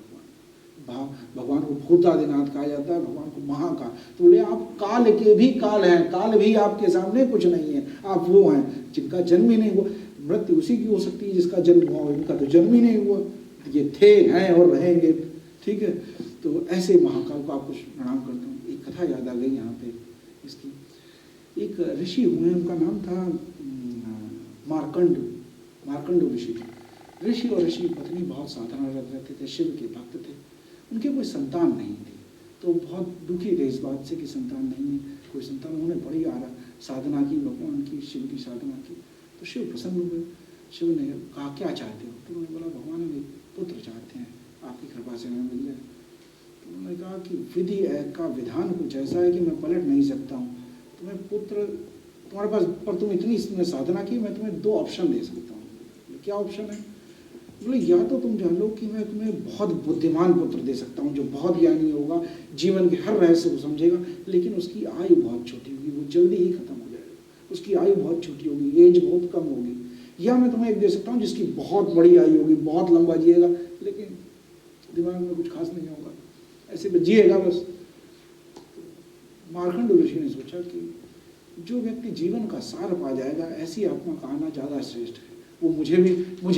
भगवान को भूतादिनाथ कहा जाता है, भगवान को महाकाल। तो बोले आप काल के भी काल हैं, काल भी आपके सामने कुछ नहीं है, आप वो हैं जिनका जन्म ही नहीं हुआ। मृत्यु उसी की हो सकती है जिसका जन्म हुआ हो, इनका तो जन्म ही नहीं हुआ, ये थे, हैं और रहेंगे, ठीक है? तो ऐसे महाकाल को आपको प्रणाम करता हूँ। एक कथा याद आ गई यहाँ पे इसकी। एक ऋषि हुए, उनका नाम था मार्कंड ऋषि। ऋषि और ऋषि पत्नी बहुत साधनारत रहते थे, शिव के भक्त थे। उनके कोई संतान नहीं थी, तो बहुत दुखी थे इस बात से कि संतान नहीं है, कोई संतान। उन्होंने बड़ी साधना की, भगवान की, शिव की साधना की। तो शिव प्रसन्न हुए। शिव ने कहा क्या चाहते हो? तो उन्होंने बोला भगवान हम एक पुत्र चाहते हैं, आपकी कृपा से हमें मिल जाए। तो उन्होंने कहा कि विधि का विधान कुछ ऐसा है कि मैं पलट नहीं सकता हूँ, तुम्हें पुत्र तुम्हारे पास, पर तुम इतनी साधना की, मैं तुम्हें 2 ऑप्शन दे सकता हूँ। क्या ऑप्शन है? बोले या तो तुम जान लो कि मैं तुम्हें बहुत बुद्धिमान पुत्र दे सकता हूँ जो बहुत ज्ञानी होगा, जीवन के हर रहस्य को समझेगा, लेकिन उसकी आयु बहुत छोटी होगी, वो जल्दी ही खत्म हो जाएगा, उसकी आयु बहुत छोटी होगी, एज बहुत कम होगी। या मैं तुम्हें एक दे सकता हूँ जिसकी बहुत बड़ी आयु होगी, बहुत लंबा जिएगा, लेकिन दिमाग में कुछ खास नहीं होगा, ऐसे में जिएगा बस। मार्कंड ऋषि ने सोचा कि जो व्यक्ति जीवन का सार पा जाएगा, ऐसी आत्मा का आना ज़्यादा श्रेष्ठ है, वो मुझे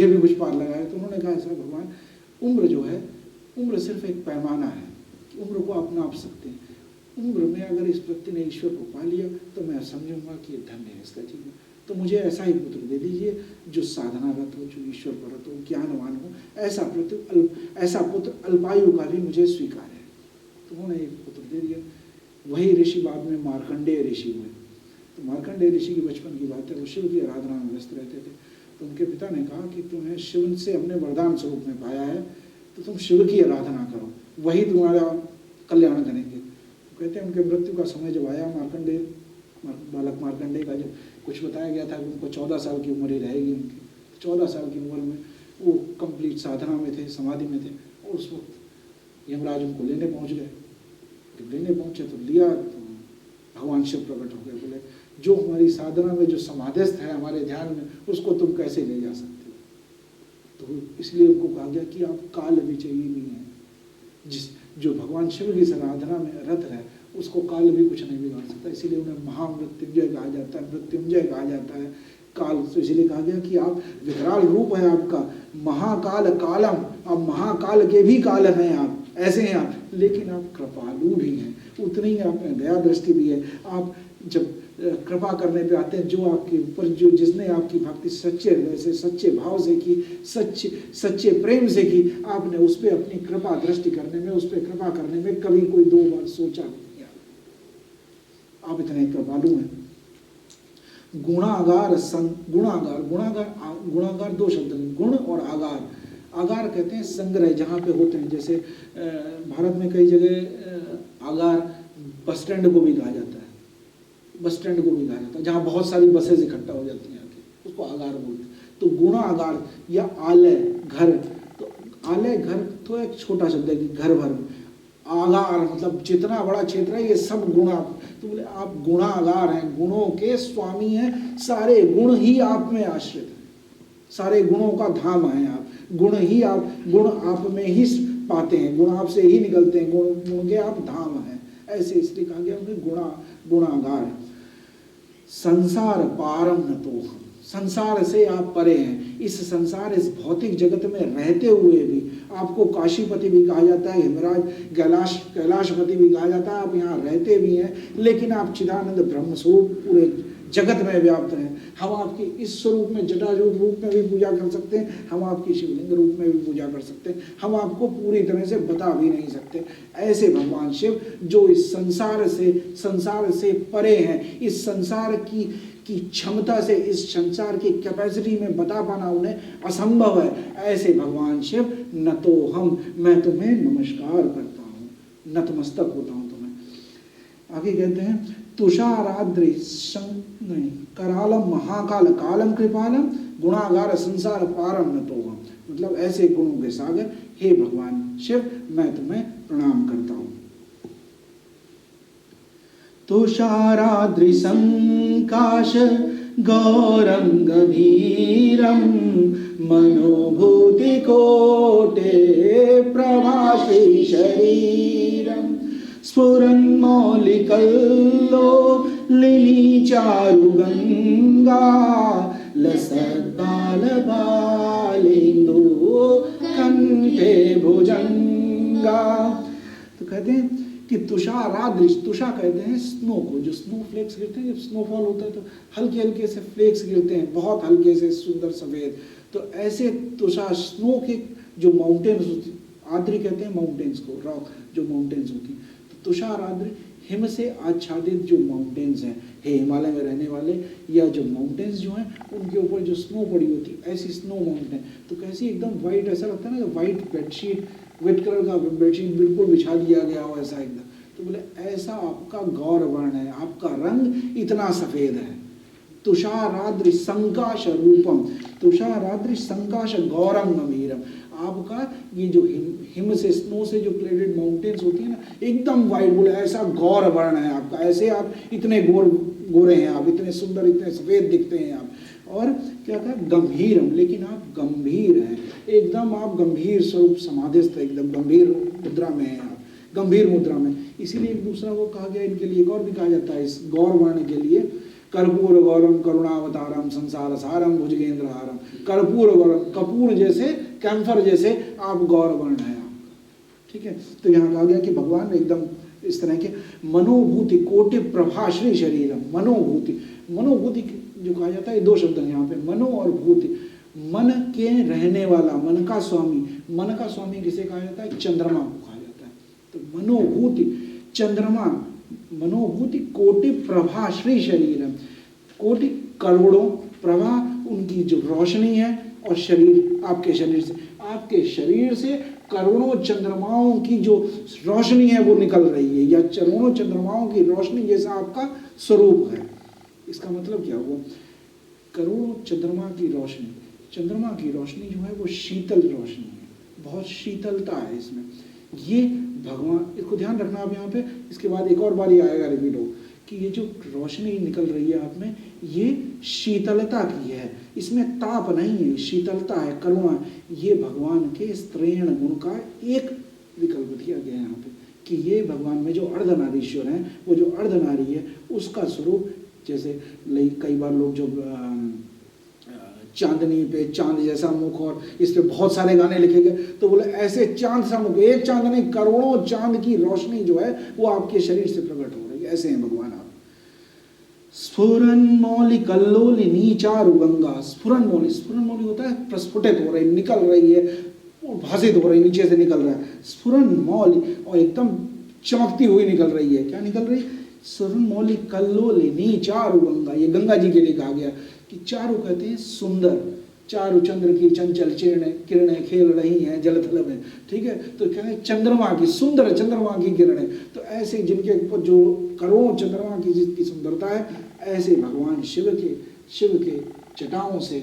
भी कुछ पार लगाए। तो उन्होंने कहा ऐसा भगवान, उम्र जो है, उम्र सिर्फ एक पैमाना है कि उम्र को आप नाप सकते हैं। उम्र में अगर इस व्यक्ति ने ईश्वर को पा लिया तो मैं समझूंगा कि ये धन्य है इसका जीवन। तो मुझे ऐसा ही पुत्र दे दीजिए जो साधनारत हो, जो ईश्वर परत हो, ज्ञानवान हो। ऐसा पुत्र अल्पायु का भी मुझे स्वीकार है। तो उन्होंने एक पुत्र दे दिया। वही ऋषि बाद में मार्कंडेय ऋषि हुए। तो मार्कंडेय ऋषि की बचपन की बात है, वो शिव की आराधना में व्यस्त रहते थे। तो उनके पिता ने कहा कि तुम्हें शिव से हमने वरदान स्वरूप में पाया है, तो तुम शिव की आराधना करो, वही तुम्हारा कल्याण करेंगे। तो कहते हैं उनके मृत्यु का समय जब आया, बालक मार्कंडेय का जब कुछ बताया गया था कि उनको 14 साल की उम्र ही रहेगी उनकी, 14 साल की उम्र में वो कंप्लीट साधना में थे, समाधि में थे, और उस वक्त यमराज उनको लेने पहुंच गए। जब लेने पहुंचे तो लिया, तो भगवान शिव प्रकट हो गए, बोले जो हमारी साधना में जो समाधिस्थ है हमारे ध्यान में, उसको तुम कैसे ले जा सकते हो। तो इसलिए उनको कहा गया कि आप काल विजयी नहीं है, जो भगवान शिव की साधना में रत है उसको काल भी कुछ नहीं बिगाड़ सकता। इसीलिए उन्हें महामृत्युंजय कहा जाता है, मृत्युंजय कहा जाता है, काल। तो इसलिए कहा गया कि आप विकराल रूप है आपका, महाकाल कालम, आप महाकाल के भी काल हैं, आप ऐसे हैं आप, लेकिन आप कृपालु भी हैं, उतनी ही आप में दया दृष्टि भी है। आप जब कृपा करने पे आते हैं, जो आपके ऊपर जिसने आपकी भक्ति सच्चे हृदय से, सच्चे भाव से की, सच्चे प्रेम से की, आपने उस पर अपनी कृपा दृष्टि करने में, उस पर कृपा करने में कभी कोई 2 बार सोचा नहीं। आप इतने कृपालु हैं। गुणागार गुणागार 2 शब्द, गुण और आगार। आगार कहते हैं संग्रह, जहाँ पे होते हैं, जैसे भारत में कई जगह आगार बस स्टैंड को भी कहा जाता है, बस स्टैंड को भी कहा जाता है, जहाँ बहुत सारी बसेस इकट्ठा हो जाती हैं आके, उसको आगार बोलते हैं। तो गुणागार या आलय घर, तो आलय घर तो एक छोटा शब्द है कि घर भर में, आगार मतलब जितना बड़ा क्षेत्र है ये सब गुण आप, तो बोले आप गुणागार हैं, गुणों के स्वामी हैं, सारे गुण ही आप में आश्रित हैं, सारे गुणों का धाम है आप, गुण आप में ही पाते हैं, गुण आपसे ही निकलते हैं, गुण के आप धाम हैं, ऐसे इसलिए कहा गया उन्हें गुणागार। संसार पारम न तो, संसार से आप परे हैं, इस संसार इस भौतिक जगत में रहते हुए भी आपको काशीपति भी कहा जाता है, हिमराज कैलाशपति भी कहा जाता है, आप यहाँ रहते भी हैं, लेकिन आप चिदानंद ब्रह्म स्वरूप पूरे जगत में व्याप्त हैं। हम आपकी इस स्वरूप में, जटाजूट रूप में भी पूजा कर सकते हैं, हम आपकी शिवलिंग रूप में भी पूजा कर सकते हैं, हम आपको पूरी तरह से बता भी नहीं सकते। ऐसे भगवान शिव जो इस संसार से परे हैं, इस संसार की क्षमता से, इस संसार की कैपेसिटी में बता पाना उन्हें असंभव है, ऐसे भगवान शिव न तो मैं तुम्हें नमस्कार करता हूँ, नतमस्तक होता हूँ तुम्हें। आगे कहते हैं तुषाराद्रि करालम महाकाल कालम कृपालम गुणागार संसार पारम न तो हम, मतलब ऐसे गुणों के सागर हे भगवान शिव मैं तुम्हें प्रणाम करता हूँ। तुषाराद्रि संकाश गौरम गंभीरम मनोभूति कोटे प्रभाश्री शरीरम स्फुरन्मौलिकल्लो लिली चारु गंगा लसद्बालबालेन्दु कंठे भुजंगा। तो कहते हैं कि तुषारादृश, तुषा कहते हैं स्नो को, जो स्नो फ्लेक्स गिरते हैं, जब स्नोफॉल होता है तो हल्के हल्के से फ्लेक्स गिरते हैं, बहुत हल्के से सुंदर सफेद, तो ऐसे तुषा स्नो के जो माउंटेन्स होती, आद्री कहते हैं माउंटेन्स को, रॉक जो माउंटेन्स होती, तो तुषार आद्री हिम से आच्छादित जो माउंटेन्स हैं, हे हिमालय में रहने वाले, या जो माउंटेन्स जो हैं उनके ऊपर जो स्नो पड़ी होती, ऐसी स्नो माउंटेन, तो कैसी एकदम वाइट, ऐसा लगता है ना वाइट बेडशीट, व्हाइट कलर का बेडशीट बिल्कुल बिछा दिया गया हो ऐसा एकदम, तो बोले ऐसा आपका गौर वर्ण है, आपका रंग इतना सफेद है। तुषाराद्रि संकाश रूपम, तुषाराद्रि संकाश गौरम गंभीरम, आपका ये जो हिम से, स्नो से जो क्लेडेड माउंटेन्स होती है ना, एकदम वाइट, बोले ऐसा गौर वर्ण है आपका, ऐसे आप इतने गोरे हैं, आप इतने सुंदर, इतने सफेद दिखते हैं आप। और क्या कहा गंभीरम, लेकिन आप गंभीर हैं, एकदम आप गंभीर स्वरूप समाधिस्थ, एकदम गंभीर मुद्रा में हैं आप, गंभीर मुद्रा में। इसीलिए एक दूसरा वो कहा गया, इनके लिए एक और भी कहा जाता है इस गौर वर्ण के लिए, कर्पूर गौरम करुणावतारम संसार सारम भुजगेंद्रहारम। कर्पूर गौरम, कपूर जैसे, कैंफर जैसे आप गौर वर्ण है आपका, ठीक है। तो यहाँ कहा गया कि भगवान एकदम इस तरह के मनोभूति कोटि प्रभाश्री शरीरम, मनोभूति जो कहा जाता है, 2 शब्द है यहाँ पे, मनो और भूति, मन के रहने वाला, मन का स्वामी किसे कहा जाता है, चंद्रमा को कहा जाता है। तो मनोभूति चंद्रमा, मनोभूति कोटि प्रभा श्री शरीरम, कोटि करोड़ों, प्रभा उनकी जो रोशनी है और शरीर, आपके शरीर से करोड़ों चंद्रमाओं की जो रोशनी है वो निकल रही है, या करोड़ों चंद्रमाओं की रोशनी जैसा आपका स्वरूप है। इसका मतलब क्या हुआ? करोड़ों चंद्रमा की रोशनी जो है वो शीतल रोशनी है, बहुत शीतलता है इसमें। ये भगवान, इसको ध्यान रखना आप यहाँ पे, इसके बाद एक और बार ये आएगा रिपीट हो कि ये जो रोशनी निकल रही है आप में, ये शीतलता की है, इसमें ताप नहीं है, शीतलता है, करुणा। ये भगवान के स्त्रीण गुण का एक विकल्प दिया गया है यहाँ पे कि ये भगवान में जो अर्धनारीश्वर हैं, वो जो अर्धनारी है उसका स्वरूप, जैसे कई बार लोग जो चांदनी पे चांद जैसा मुख और इस पे बहुत सारे गाने लिखे गए, तो बोले ऐसे चांद सा मुख, एक चांद नहीं करोड़ों चांद की रोशनी जो है वो आपके शरीर से प्रकट हो रही है, ऐसे हैं भगवान आप। स्फुरन मौलि कल्लोलिनी चारु गंगा, स्फुरन मौलि होता है प्रस्फुटित हो रही, निकल रही है, भाषित हो रही, नीचे से निकल रहा है। स्फुरन मौलि, और एकदम चमकती हुई निकल रही है। क्या निकल रही? स्फुरन मौलि कल्लोलिनी चारु गंगा। ये गंगा जी के लिए कहा गया कि चारु कहते हैं सुंदर, चारु चंद्र की चंचल किरणें खेल रही हैं जलथल में, ठीक है। तो कहते हैं चंद्रमा की, सुंदर चंद्रमा की किरणें। तो ऐसे जिनके ऊपर जो करोड़ों चंद्रमा की जिसकी सुंदरता है, ऐसे भगवान शिव के जटाओं से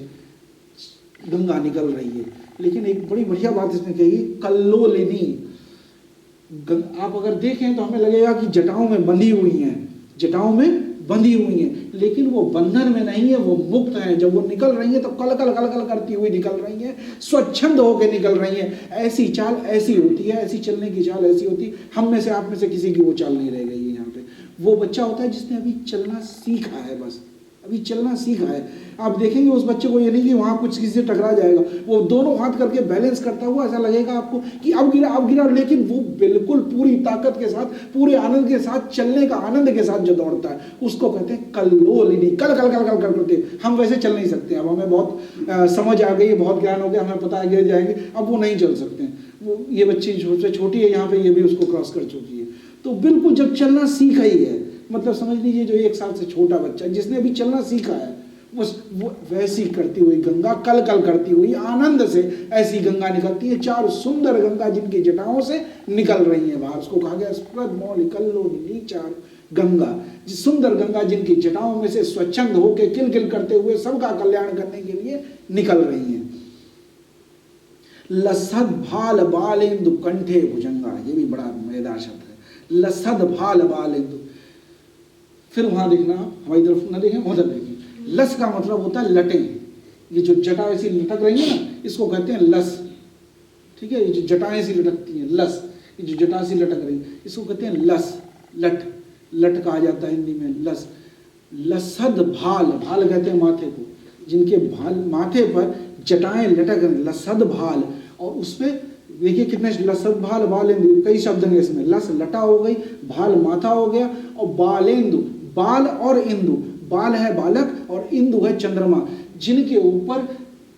गंगा निकल रही है। लेकिन एक बड़ी बढ़िया बात इसमें कही, कल्लोलिनी। आप अगर देखें तो हमें लगेगा कि जटाओं में बंधी हुई हैं, लेकिन वो बंधन में नहीं है, वो मुक्त हैं। जब वो निकल रही हैं तो कल कल कल कल करती हुई निकल रही हैं, स्वच्छंद होकर निकल रही हैं। ऐसी चाल ऐसी होती है, ऐसी चलने की चाल ऐसी होती है। हम में से आप में से किसी की वो चाल नहीं रह गई है यहाँ पे। वो बच्चा होता है जिसने अभी चलना सीखा है, बस अभी चलना सीखा है। आप देखेंगे उस बच्चे को, ये नहीं कि वहाँ कुछ किसी से टकरा जाएगा, वो दोनों हाथ करके बैलेंस करता हुआ ऐसा लगेगा आपको कि अब गिरा, लेकिन वो बिल्कुल पूरी ताकत के साथ, पूरे आनंद के साथ, चलने का आनंद के साथ जो दौड़ता है, उसको कहते हैं कल्लोलिनी। कल कल कल कल करते। हम वैसे चल नहीं सकते, अब हमें बहुत समझ आ गई, बहुत ज्ञान हो गया, हमें पता है गिर जाएंगे, अब वो नहीं चल सकते। वो ये बच्ची सबसे छोटी है यहाँ पे, ये भी उसको क्रॉस कर चुकी है। तो बिल्कुल जब चलना सीखा ही है, मतलब समझ लीजिए जो 1 साल से छोटा बच्चा जिसने अभी चलना सीखा है, वो वैसी करती हुई गंगा, कल कल करती हुई आनंद से ऐसी गंगा निकलती है। 4 सुंदर गंगा जिनकी जटाओं से निकल रही है बाहर, उसको कहा गया स्फुरन मौलि कल्लोलिनी चारु गंगा। सुंदर गंगा जिनकी जटाओं में से स्वच्छंद होकर किल किल करते हुए सबका कल्याण करने के लिए निकल रही है। लसद भाल बालेंदु कंठे भुजंगा, ये भी बड़ा मजेदार शब्द है, लसद भाल बालेंदु। फिर वहां देखना, हमारी तरफ ना देखें, उधर देखें। लस का मतलब होता है लटें। ये जो जटा ऐसी लटक रही है ना, इसको कहते हैं लस, ठीक है। ये जो जटाएं ऐसी लटकती हैं, लस, ये जो जटा ऐसी लटक रही है, इसको कहते हैं लस, लट कहा जाता है हिंदी में, लस। लसद भाल कहते हैं माथे को, जिनके माथे पर जटाएं लटक रही, लसद भाल। और उसपे देखिए कितने लसद भाल बालेंदु, कई शब्द हैं इसमें। लस लटा हो गई, भाल माथा हो गया, और बालेंदु, बाल और इंदु, बाल है बालक और इंदु है चंद्रमा, जिनके ऊपर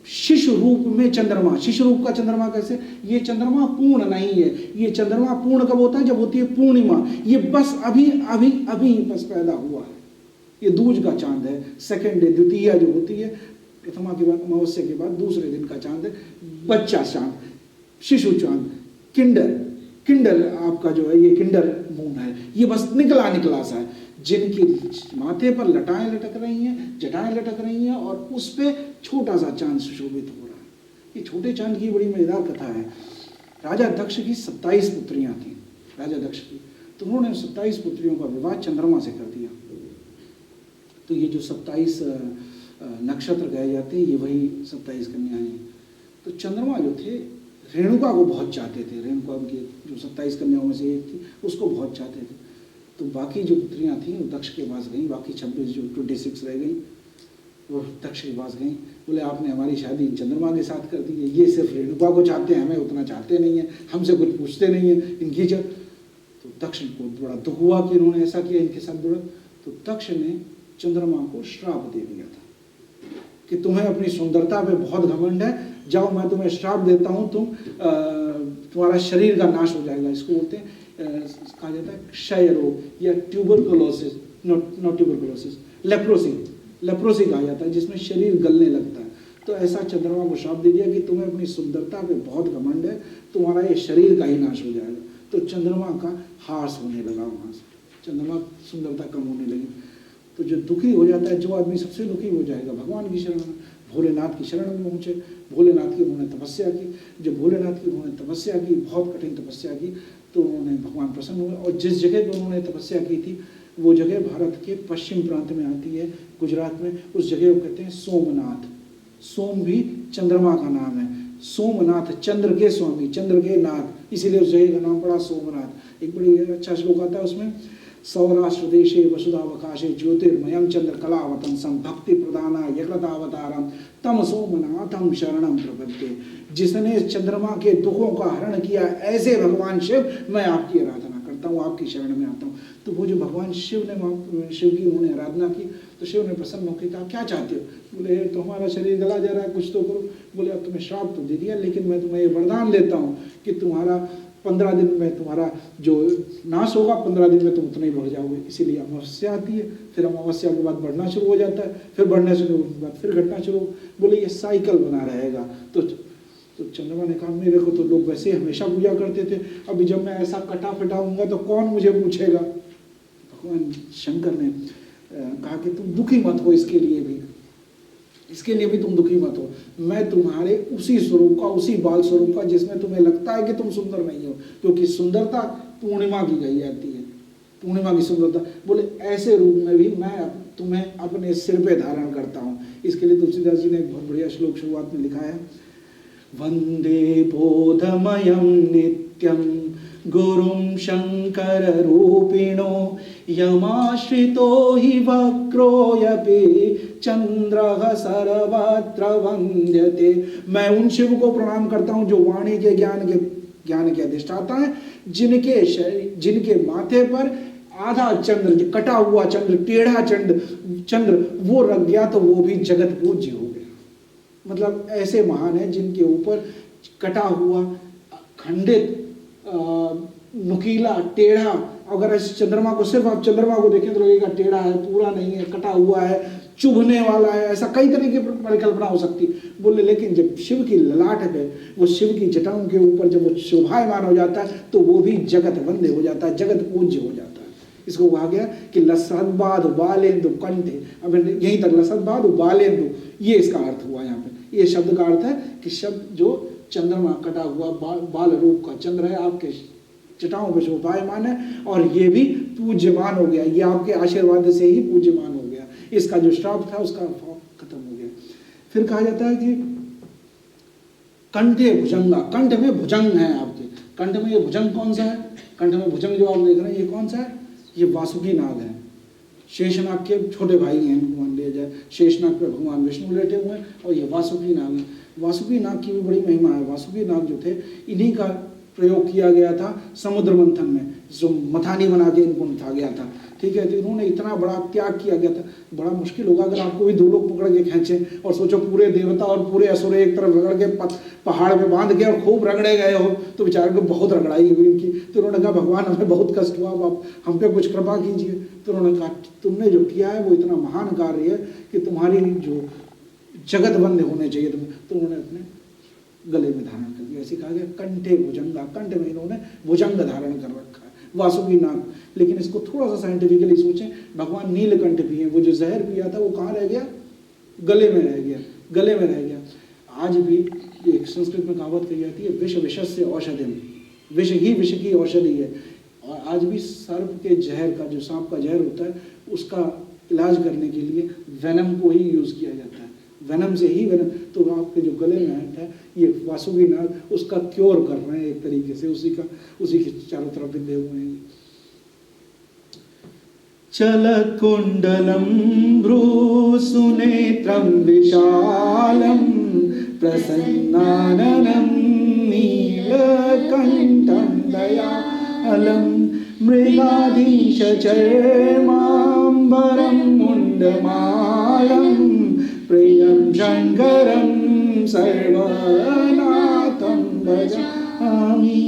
शिशु रूप में चंद्रमा। शिशु रूप का चंद्रमा कैसे? ये चंद्रमा पूर्ण नहीं है। ये चंद्रमा पूर्ण कब होता है? जब होती है पूर्णिमा। ये बस अभी बस पैदा हुआ है। ये दूज का चांद है, सेकंड डे, द्वितीया जो होती है, प्रथमा के बाद, अमावस्या के बाद दूसरे दिन का चांद है, बच्चा चांद, शिशु चांद, किंडर आपका जो है, ये किंडर मून है। ये बस निकला सा है, जिनकी माथे पर लटाएं लटक रही हैं, जटाएं लटक रही हैं, और उस पे छोटा सा चांद सुशोभित हो रहा है। ये छोटे चांद की बड़ी मजेदार कथा है। राजा दक्ष की 27 पुत्रियां थीं, राजा दक्ष की, तो उन्होंने 27 पुत्रियों का विवाह चंद्रमा से कर दिया। तो ये जो 27 नक्षत्र गए जाते हैं, ये वही 27 कन्याएं हैं। तो चंद्रमा जो थे, रेणुका को बहुत चाहते थे। रेणुका उनकी जो 27 कन्याओं में से एक थी, उसको बहुत चाहते थे। तो बाकी जो पुत्रियां थीं वो दक्ष के पास गई, बाकी 26 जो 26 रह गई वो दक्ष के पास गई। बोले आपने हमारी शादी चंद्रमा के साथ कर दी है, ये सिर्फ रेणुका को चाहते हैं, हमें उतना चाहते नहीं है, हमसे कुछ पूछते नहीं है, इनकी जब। तो दक्ष को बड़ा दुख हुआ कि इन्होंने ऐसा किया इनके साथ बड़ा। तो दक्ष ने चंद्रमा को श्राप दे दिया था कि तुम्हें अपनी सुंदरता पे बहुत घमंड है, जाओ मैं तुम्हें श्राप देता हूँ, तुम्हारा शरीर का नाश हो जाएगा। इसको बोलते हैं, कहा जाता है क्षय रोग या tuberculosis, not tuberculosis, leprosy. Leprosy कहा जाता है, जिसमें शरीर गलने लगता है। तो ऐसा चंद्रमा को श्राप दे दिया कि तुम्हें अपनी सुंदरता पे बहुत घमंड है, तुम्हारा ये शरीर का ही नाश हो जाएगा। तो चंद्रमा का ह्रास होने लगा, वहाँ से चंद्रमा सुंदरता कम होने लगी। तो जो दुखी हो जाता है, जो आदमी सबसे दुखी हो जाएगा, भगवान की शरण में, भोलेनाथ की शरण में पहुँचे। भोलेनाथ की उन्होंने तपस्या की। जब भोलेनाथ की उन्होंने तपस्या की, बहुत कठिन तपस्या की, तो उन्होंने भगवान प्रसन्न हुए। और जिस जगह पर उन्होंने तपस्या की थी वो जगह भारत के पश्चिम प्रांत में आती है, गुजरात में। उस जगह को कहते हैं सोमनाथ। सोम भी चंद्रमा का नाम है। सोमनाथ, चंद्र के स्वामी, चंद्र के नाथ, इसीलिए उस जगह का नाम पड़ा सोमनाथ। एक बड़ी अच्छा श्लोक आता है उसमें, सौराष्ट्र देशे वसुधावकाशे ज्योतिर्मयं चंद्र कलावतंसं भक्ति प्रदाना यकृतावतारम तम सोमनाथम शरणम प्रपद्ये। जिसने चंद्रमा के दुखों का हरण किया, ऐसे भगवान शिव मैं आपकी आराधना करता हूँ, आपकी शरण में आता हूँ। तो वो जो भगवान शिव की उन्होंने आराधना की, तो शिव ने प्रसन्न होकर कहा क्या चाहते हो? बोले तो हमारा शरीर गला जा रहा है, कुछ तो करो। बोले अब तुम्हें श्राप तो दे दिया, लेकिन मैं तुम्हें ये वरदान देता हूँ कि तुम्हारा 15 दिन में तुम्हारा जो नाश होगा, 15 दिन में तुम उतना ही बढ़ जाओगे। इसीलिए अमावस्या आती है, फिर अमावस्या के बाद बढ़ना शुरू हो जाता है, फिर बढ़ने शुरू होने के बाद फिर घटना शुरू। बोले ये साइकिल बना रहेगा। तो चंद्रमा ने कहा मेरे को तो लोग वैसे हमेशा पूजा करते थे, अभी जब मैं ऐसा कटा फटाऊंगा तो कौन मुझे पूछेगा। भगवान शंकर ने कहा कि तुम दुखी मत हो, इसके लिए भी तुम दुखी मत हो। मैं तुम्हारे उसी स्वरूप का, उसी बाल स्वरूप का, जिसमें तुम्हें लगता है कि तुम सुंदर नहीं हो, क्योंकि सुंदरता पूर्णिमा की गई जाती है, पूर्णिमा की सुंदरता। बोले ऐसे रूप में भी मैं तुम्हें अपने सिर पे धारण करता हूँ। इसके लिए तुलसीदास जी ने एक बहुत बढ़िया श्लोक शुरुआत में लिखा है, वंदे बोधमयं नित्यं गुरुं शंकर रूपिणो यमाश्रितो हि वक्रोयपि चंद्रः सर्वत्र वंद्यते। मैं उन शिव को प्रणाम करता हूँ जो वाणी के ज्ञान के अधिष्ठाता हैं, जिनके माथे पर आधा चंद्र, कटा हुआ चंद्र, टेढ़ा चंद्र वो रख गया तो वो भी जगत पूज्य हो गया। मतलब ऐसे महान है जिनके ऊपर कटा हुआ, खंडित, नुकीला, टेढ़ा, अगर इस चंद्रमा को, सिर्फ आप चंद्रमा को देखें तो लगेगा टेढ़ा है, पूरा नहीं है, कटा हुआ है, चुभने वाला है, ऐसा कई तरह की परिकल्पना हो सकती। बोले लेकिन जब शिव की ललाट पे, वो शिव की जटाओं के ऊपर जब वो शोभायमान हो जाता है तो वो भी जगत वंद्य हो जाता है, जगत पूज्य हो जाता है। इसको कहा गया कि लसद्बाद बालेंदु कंठे। अब यहीं तक लसद्बाद बालेंदु, ये इसका अर्थ हुआ यहाँ पे। ये शब्द का अर्थ है कि शब्द जो चंद्रमा, कटा हुआ बाल रूप का चंद्र है, आपके जटाओं पे शोभायमान है और ये भी पूज्यमान हो गया, ये आपके आशीर्वाद से ही पूज्यमान हो गया। इसका जो श्राप था उसका खत्म हो गया। फिर कहा जाता है कि कंठे भुजंगा, कंठ में भुजंग है आपके, कंठ में ये भुजंग कौन सा है? कंठ में भुजंग जो आप देख रहे हैं ये कौन सा है? ये वासुकी नाग है, शेषनाग के छोटे भाई हैं मान लिया जाए। शेषनाग पे भगवान विष्णु लेटे हुए हैं और ये वासुकी नाग है। वासुकी नाग की भी बड़ी महिमा है। वासुकी नाग जो थे, इन्हीं का प्रयोग किया गया था समुद्र मंथन में, जो मथानी बना के इनको उठा गया था। ठीक है, तो इन्होंने इतना बड़ा त्याग किया गया था। बड़ा मुश्किल होगा अगर आपको भी 2 लोग पकड़ के खींचें और सोचो पूरे देवता और पूरे असुर एक तरफ रगड़ के पहाड़ में बांध के और खूब रगड़े गए हो, तो बेचारे को बहुत रगड़ाई हुई इनकी। तो उन्होंने कहा भगवान हमें बहुत कष्ट हुआ, आप हम पे कुछ कृपा कीजिए। तो उन्होंने कहा तुमने जो किया है वो इतना महान कार्य है कि तुम्हारी जो जगत बंद होने चाहिए तुम्हें। तो उन्होंने अपने गले में धारण कर दिया। ऐसे कहा गया कंठे भुजंगा, कंठ में इन्होंने भुजंग धारण कर रखा है, वासुकी नाग। लेकिन इसको थोड़ा सा साइंटिफिकली सोचें, भगवान नीलकंठ भी है, वो जो जहर पिया था वो कहाँ रह गया? गले में रह गया, गले में रह गया। आज भी एक संस्कृत में कहावत कही जाती है, विष विषस्य औषधिम, विष ही विष की औषधि है। और आज भी सर्प के जहर का, जो सांप का जहर होता है, उसका इलाज करने के लिए वेनम को ही यूज किया जाता है। वेनम से ही वेनम, तो आपके जो गले में है ये वासुकी नाग उसका क्योर कर रहे हैं एक तरीके से, उसी के चारों तरफ बिंदे हुए हैं। चल कुंडलम भ्रूसुनेत्रम विशालम प्रसन्नाननं नीलकंठं दयालम मृगाधीश चर्मांबरं मुंडमालं प्रियं शंकरं सर्वनाथं भजामि।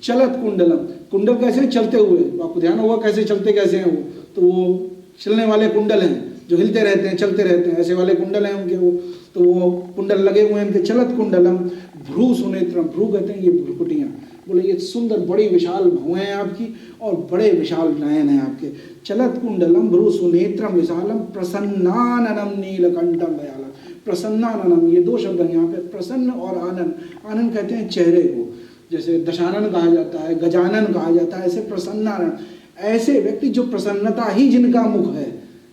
चलत कुंडलम, कुंडल कैसे? चलते हुए। आपको ध्यान होगा कैसे चलते कैसे हैं वो, तो वो चलने वाले कुंडल हैं। जो हिलते रहते हैं, चलते रहते हैं, ऐसे वाले कुंडल हैं उनके वो। तो वो कुंडल लगे हुए हैं इनके, चलत कुंडलम भ्रू सुनेत्रम, भ्रू कहते हैं ये भ्रुकुटियाँ। बोले ये सुंदर बड़ी विशाल भुएं हैं आपकी और बड़े विशाल नयन हैं आपके। चलत कुंडलम भ्रू सुनेत्रम विशालम प्रसन्नाननम नीलकंठम दयालम। प्रसन्नाननम, ये दो शब्द हैं यहाँ पे, प्रसन्न और आनंद। आनंद कहते हैं चेहरे को, जैसे दशानन कहा जाता है, गजानन कहा जाता है, ऐसे प्रसन्नानंद, ऐसे व्यक्ति जो प्रसन्नता ही जिनका मुख है,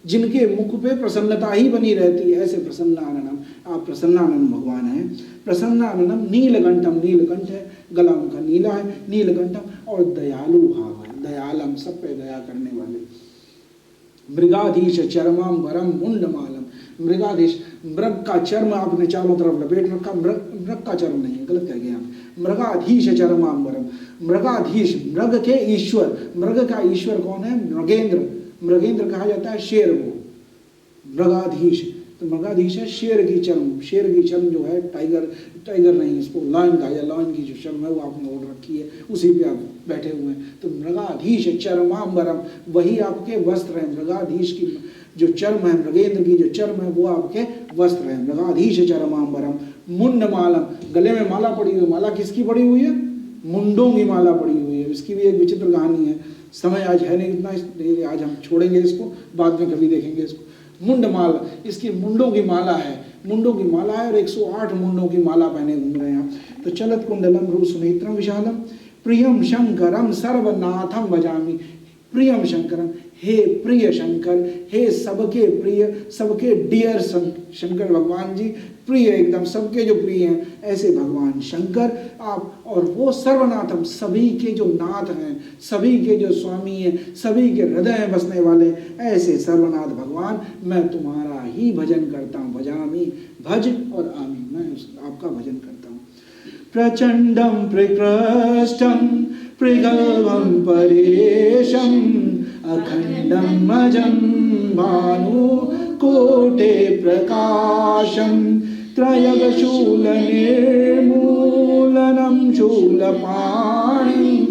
जिनके मुख पे प्रसन्नता ही बनी रहती है, ऐसे प्रसन्नाननम। आप प्रसन्नानंद भगवान हैं। प्रसन्नाननम नीलकंठम, नीलकंठ है, गला उनका नीला है, नीलकंठम, और दयालु भाव है, दयालम, सब पे दया करने वाले। मृगाधीश चरमांबरम मुंडमालम, मृगाधीश, मृग का चर्म आपने चारों तरफ लपेट रखा, मृग का चर्म नहीं है, गलत कह गए आप। मृगाधीश चरमांबरम, मृगाधीश, मृग के ईश्वर, मृग का ईश्वर कौन है? मृगेंद्र, मृगेंद्र कहा जाता है शेर को, मृगाधीश। तो मृगाधीश है शेर की चर्म, शेर की चर्म जो है, टाइगर, टाइगर नहीं इसको लॉयन कहा जाए, लॉयन की जो चर्म है वो आपने ओढ़ रखी है, उसी पे आप बैठे हुए हैं। तो मृगाधीश चरमांबरम, वही आपके वस्त्र हैं। मृगाधीश की जो चर्म है, मृगेंद्र की जो चर्म है, वो आपके वस्त्र हैं। मृगाधीश चरमांबरम मुंडमालम, गले में माला पड़ी हुई, माला किसकी पड़ी हुई है? मुंडों की माला पड़ी हुई है। इसकी भी एक विचित्र कहानी है, समय आज है नहीं इतना, आज हम छोड़ेंगे इसको, बाद में कभी देखेंगे इसको। मुंडमाला, इसकी मुंडों की माला है, मुंडों की माला है, और 108 मुंडों की माला पहने घूम रहे हैं। तो चलत कुंडलम रूसुनेत्रम विशालम प्रियम शंकरम सर्वनाथम भजामि। प्रियम शंकरम, हे प्रिय शंकर, हे सबके प्रिय, सबके डियर शंकर भगवान जी, प्रिय एकदम सबके जो प्रिय हैं, ऐसे भगवान शंकर आप। और वो सर्वनाथम, सभी के जो नाथ हैं, सभी के जो स्वामी हैं, सभी के हृदय में बसने वाले, ऐसे सर्वनाथ भगवान, मैं तुम्हारा ही भजन करता हूँ। भजामि, भज और आमी, मैं आपका भजन करता हूँ। प्रचंडम प्रकृष्टम प्रगल्भम परेशम अखंडम अजं भानु कोटे प्रकाशम त्रयगशूल निर्मूलनम शूलपाणिं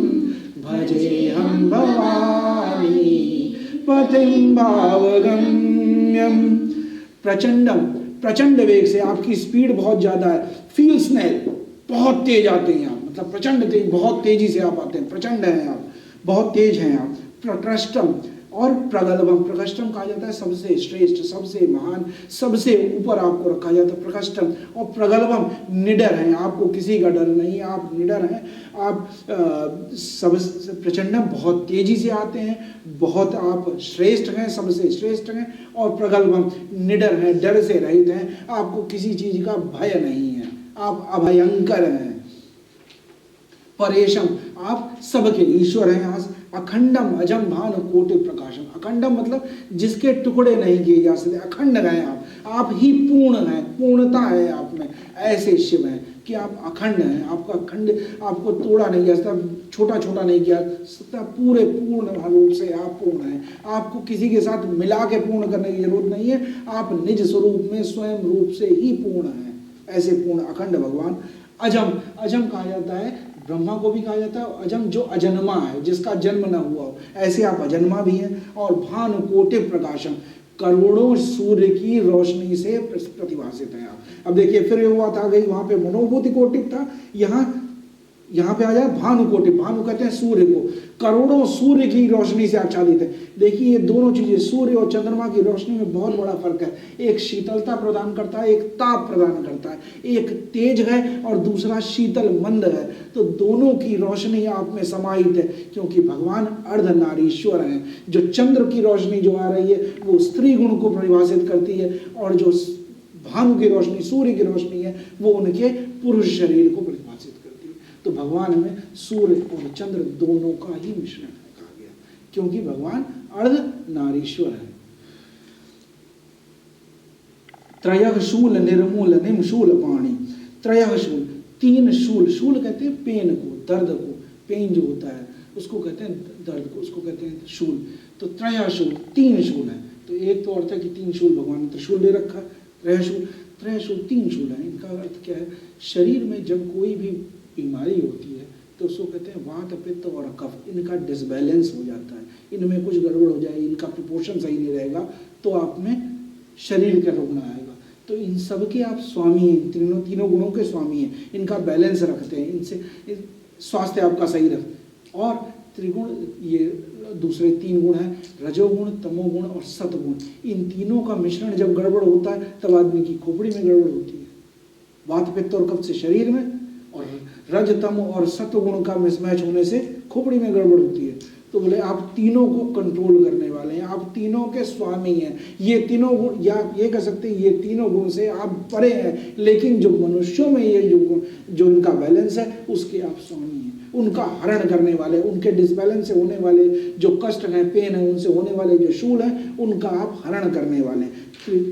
भजेऽहं भवानी पतिं भावगम्यम। प्रचंडम, प्रचंड वेग से, आपकी स्पीड बहुत ज्यादा है, फील स्नेल, बहुत तेज आते हैं आप, मतलब प्रचंड तेज, बहुत तेजी से आप आते हैं, प्रचंड हैं आप, बहुत तेज हैं आप। प्रकृष्टम और प्रगल्भम, प्रकृष्टम कहा जाता है सबसे श्रेष्ठ, सबसे महान, सबसे ऊपर आपको रखा जाता है प्रकृष्टम। और प्रगल्भम, निडर हैं, आपको किसी का डर नहीं, आप निडर हैं, आप सब। प्रचंडम, बहुत तेजी से आते हैं, बहुत आप श्रेष्ठ हैं, सबसे श्रेष्ठ हैं। और प्रगल्भम, निडर हैं, डर से रहित हैं, आपको किसी चीज का भय नहीं है, आप अभयंकर हैं। परेशम, आप सबके ईश्वर हैं। यहाँ अखंडम अजम भानु कोटि प्रकाशम, अखंडम मतलब जिसके टुकड़े नहीं किए जा सकते, अखंड हैं आप ही पूर्ण हैं, पूर्णता है आप में, ऐसे शिव हैं कि आप अखंड हैं। आपका अखंड, आपको तोड़ा नहीं जा सकता, छोटा छोटा नहीं किया सकता, पूरे पूर्ण रूप से आप पूर्ण हैं। आपको किसी के साथ मिला के पूर्ण करने की जरूरत नहीं है, आप निज स्वरूप में स्वयं रूप से ही पूर्ण हैं, ऐसे पूर्ण अखंड भगवान। अजम, अजम कहा जाता है, ब्रह्मा को भी कहा जाता है अजम, जो अजन्मा है, जिसका जन्म न हुआ हो, ऐसे आप अजन्मा भी हैं। और भानु कोटि प्रकाशम, करोड़ों सूर्य की रोशनी से प्रतिभासित हैं आप। अब देखिए फिर ये बात आ गई, वहां पे मनोभूति कोटि था, यहाँ पे आ जाए भानु कोटि, भानु कहते हैं सूर्य को, करोड़ों सूर्य की रोशनी से आच्छादित है। देखिए ये दोनों चीजें, सूर्य और चंद्रमा की रोशनी में बहुत बड़ा फर्क है, एक शीतलता प्रदान करता है, एक ताप प्रदान करता है, एक तेज है और दूसरा शीतल मंद है। तो दोनों की रोशनी आप में समाहित है, क्योंकि भगवान अर्धनारीश्वर हैं। जो चंद्र की रोशनी जो आ रही है वो स्त्री गुण को परिभाषित करती है, और जो भानु की रोशनी, सूर्य की रोशनी है, वो उनके पुरुष शरीर को परिभाषित करती है। तो भगवान में सूर्य और चंद्र दोनों का ही मिश्रण है कहा गया, क्योंकि भगवान अर्धनारीश्वर है। त्रयः शूल निर्मूलनिम शूलपाणि, त्रयः शूल, तीन शूल, शूल कहते हैं पेन को, दर्द को, पेन जो होता है उसको कहते हैं दर्द को, उसको कहते हैं शूल। तो त्रयः शूल, तीन शूल है। तो एक तो अर्थ है कि तीन शूल भगवान ने त्रिशूल ले रखा, त्रयः शूल, तीन शूल है। इनका अर्थ क्या है? शरीर में जब कोई भी बीमारी होती है तो उसको कहते हैं वात, पित्त और कफ, इनका डिसबैलेंस हो जाता है, इनमें कुछ गड़बड़ हो जाए, इनका प्रोपोर्शन सही नहीं रहेगा तो आप में शरीर का रुग्ण आएगा। तो इन सब के आप स्वामी हैं, तीनों गुणों के स्वामी हैं, इनका बैलेंस रखते हैं, इनसे स्वास्थ्य आपका सही रख। और त्रिगुण, ये दूसरे 3 गुण हैं, रजोगुण, तमोगुण और सतगुण। इन तीनों का मिश्रण जब गड़बड़ होता है तब आदमी की खोपड़ी में गड़बड़ होती है, वात पित्त और कफ से शरीर में, और रज तम और सतगुण का मिसमैच होने से खोपड़ी में गड़बड़ होती है। तो बोले आप तीनों को कंट्रोल करने वाले हैं, आप तीनों के स्वामी हैं। ये तीनों गुण, या आप ये कह सकते हैं ये तीनों गुण से आप परे हैं, लेकिन जो मनुष्यों में ये जो गुण, जो इनका बैलेंस है, उसके आप स्वामी हैं, उनका हरण करने वाले, उनके डिसबैलेंस से होने वाले जो कष्ट हैं, पेन है, उनसे होने वाले जो शूल हैं, उनका आप हरण करने वाले हैं।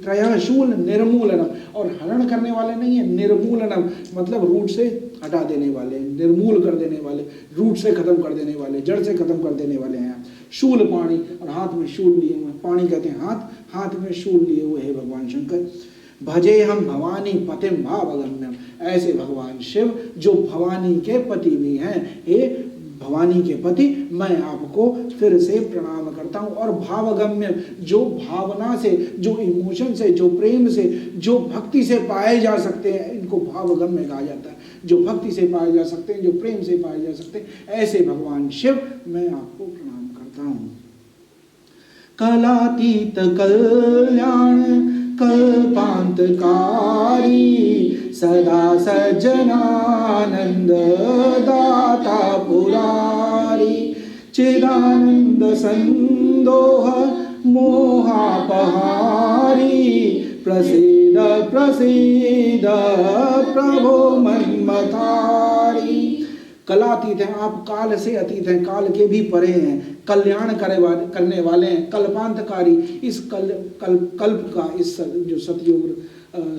त्रयशूल निर्मूलनम, और हरण करने वाले नहीं है, निर्मूलनम मतलब रूट से हटा देने वाले, निर्मूल कर देने वाले, रूट से खत्म कर देने वाले, जड़ से खत्म कर देने वाले हैं। शूल पाणी, और हाथ में शूल लिए हुए, पाणी कहते हैं हाथ, हाथ में शूल लिए हुए है भगवान शंकर। भजे हम भवानी पतिम भावगम्यम, ऐसे भगवान शिव जो भवानी के पति भी हैं, हे भवानी के पति, मैं आपको फिर से प्रणाम करता हूँ। और भावगम्य, जो भावना से, जो इमोशन से, जो प्रेम से, जो भक्ति से पाए जा सकते हैं, इनको भावगम्य कहा जाता है। जो भक्ति से पाए जा सकते हैं, जो प्रेम से पाए जा सकते हैं, ऐसे भगवान शिव मैं आपको प्रणाम करता हूँ। कलातीत कल्याण कल्पांतकारी, सदा सज्जनानंद दाता पुरारी, चिदानंद संदोह मोहापहारी, प्रसीद प्रसीद प्रभो मन्मथारी। कलातीत हैं आप, काल से अतीत हैं, काल के भी परे हैं, कल्याण करने वाले हैं, कल्पांतकारी, इस कल्प का, इस जो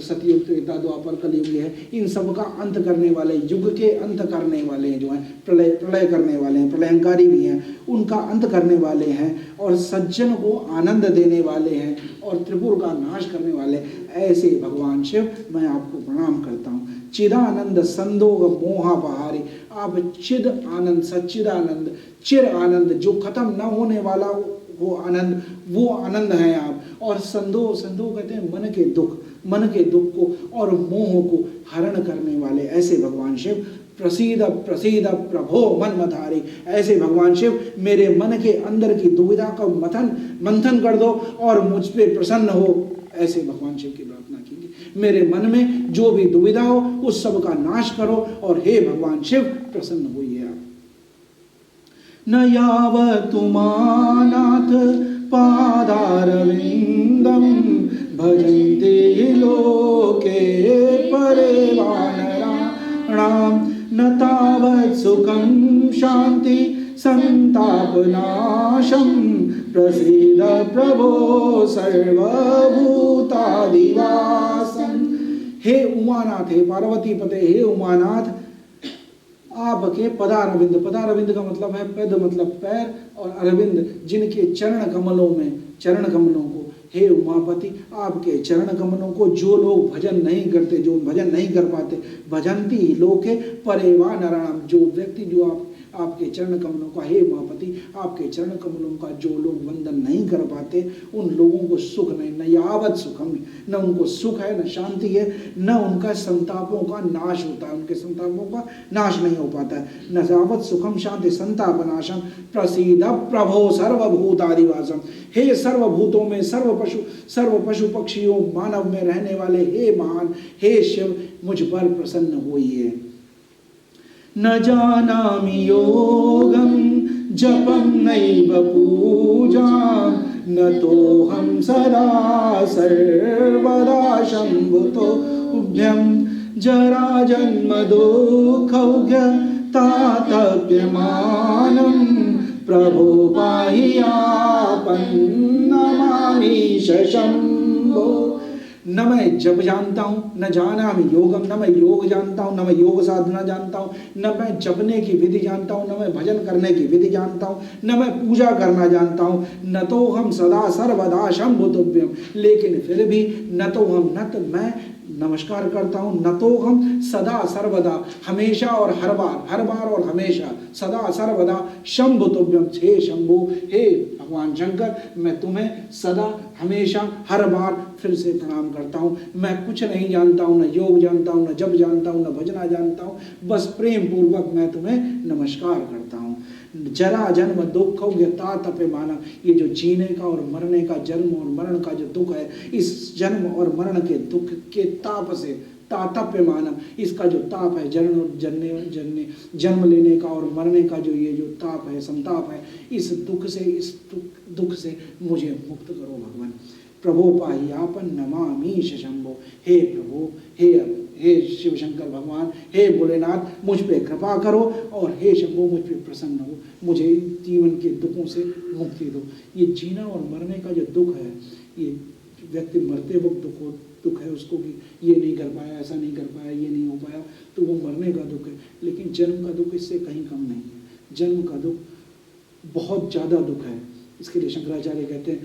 सतयुग त्रेता द्वापर कलयुग है, इन सब का अंत करने वाले, युग के अंत करने वाले जो हैं, प्रलय करने वाले हैं, प्रलयंकारी भी हैं, उनका अंत करने वाले हैं, और सज्जन को आनंद देने वाले हैं, और त्रिपुर का नाश करने वाले, ऐसे भगवान शिव मैं आपको प्रणाम करता हूँ। चिदानंद संदोग मोहापहारी, आप चिद आनंद, सच्चिदानंद, चिर आनंद, जो खत्म न होने वाला वो आनंद, वो आनंद है आप। और संदोह, संदोह कहते हैं मन के दुख, मन के दुख को और मोह को हरण करने वाले, ऐसे भगवान शिव। प्रसीद प्रसीद प्रभो मन्मथारी, ऐसे भगवान शिव मेरे मन के अंदर की दुविधा का मंथन कर दो और मुझ पे प्रसन्न हो, ऐसे भगवान शिव की प्रार्थना कीजिए। मेरे मन में जो भी दुविधा हो उस सब का नाश करो, और हे भगवान शिव प्रसन्न होइए आप। न यावतुमानाथ पादारविंदम, भजन्ते लोके परेवानराणाम, न तावत् सुखं शांति संतापनाशं, प्रसीद प्रभो सर्वभूतादिवासं। हे उमानाथ, हे पार्वती पते, हे उमानाथ, आपके पदारविंद, पदारविंद का मतलब है पद मतलब पैर, और अरविंद जिनके चरण कमलों में, चरण कमलों को, हे उमापति आपके चरण कमलों को जो लोग भजन नहीं करते, जो भजन नहीं कर पाते, भजंती लोके परेवा नराणाम, जो व्यक्ति जो आपके चरण कमलों का, हे उमापति आपके चरण कमलों का जो लोग वंदन नहीं कर पाते, उन लोगों को सुख नहीं, न यावत सुखम, न उनको सुख है, न शांति है, न उनका संतापों का नाश होता है, उनके संतापों का नाश नहीं हो पाता है। न यावत सुखम शांति संतापनाशम, प्रसीद प्रभो सर्वभूतादिवासम, हे सर्वभूतों में, सर्व पशु पक्षियों मानव में रहने वाले हे महान, हे शिव मुझ पर प्रसन्न होइए। न जानामि योगं जपं नैव पूजां, न तोऽहं सदा सर्वदा शम्भुतोऽभ्यं, जरा जन्म दुःखौघ तातप्यमानं, प्रभो पाहि आपन्नमामीश शम्भो। न मैं जप जानता हूँ, न जानामि योगम, न मैं योग जानता हूँ, न मैं योग साधना जानता हूँ, न मैं जपने की विधि जानता हूँ, न मैं भजन करने की विधि जानता हूँ, न मैं पूजा करना जानता हूँ, न तो हम सदा सर्वदा शंभुतुभ्यम, लेकिन फिर भी न तो हम, न तो मैं, नमस्कार करता हूँ। न तो हम सदा सर्वदा, हमेशा और हर बार और हमेशा, सदा सर्वदा शंभु तुभ्यम, हे शंभु, हे भगवान शंकर, मैं तुम्हें सदा हमेशा हर बार फिर से प्रणाम करता हूँ। मैं कुछ नहीं जानता हूँ, न योग जानता हूँ, न जप जानता हूँ, न भजना जानता हूँ, बस प्रेम पूर्वक मैं तुम्हें नमस्कार करता हूँ। जरा जन्म दुख तातपे मानव, ये जो जीने का और मरने का, जन्म और मरण का जो दुख है, इस जन्म और मरण के दुख के ताप से, तातप्य मानव, इसका जो ताप है, जन्म लेने का और मरने का जो ये जो ताप है, संताप है, इस दुख से मुझे मुक्त करो भगवान। प्रभो पाह्यापन नमामीश शंभो, हे प्रभु, हे शिव शंकर भगवान, हे भोलेनाथ, मुझ पे कृपा करो और हे शंभो मुझ पे प्रसन्न हो, मुझे जीवन के दुखों से मुक्ति दो। ये जीना और मरने का जो दुख है, ये व्यक्ति मरते वक्त दुख है उसको कि ये नहीं कर पाया, ऐसा नहीं कर पाया, ये नहीं हो पाया, तो वो मरने का दुख है। लेकिन जन्म का दुख इससे कहीं कम नहीं है। जन्म का दुख बहुत ज़्यादा दुख है। इसके लिए शंकराचार्य कहते हैं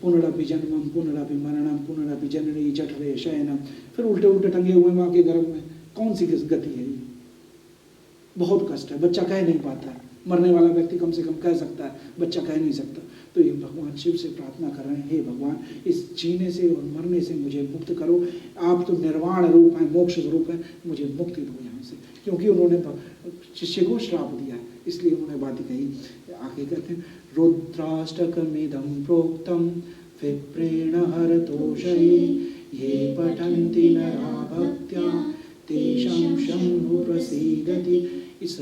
पुनरपि जन्मम पुनरपि मरणम पुनरपि जननी जठरे शयनम। फिर उल्टे उल्टे टंगे हुए माँ के गर्भ में कौन सी गति है ये? बहुत कष्ट है। बच्चा कह नहीं पाता है, मरने वाला व्यक्ति कम से कम कह सकता है, बच्चा कह नहीं सकता। तो ये भगवान शिव से प्रार्थना कर रहे हैं, हे भगवान, इस जीने से और मरने से मुझे मुक्त करो। आप तो निर्वाण रूप हैं, मोक्ष स्वरूप हैं, मुझे मुक्ति दो यहाँ से। क्योंकि उन्होंने शिष्य को श्राप दिया है, इसलिए उन्होंने बात कही। आगे कहते हैं रुद्राष्टकमिदं प्रोक्तं विप्रेण हरतोषये, ये पठन्ति नरा भक्त्या तेषां शंभु प्रसीदति। इस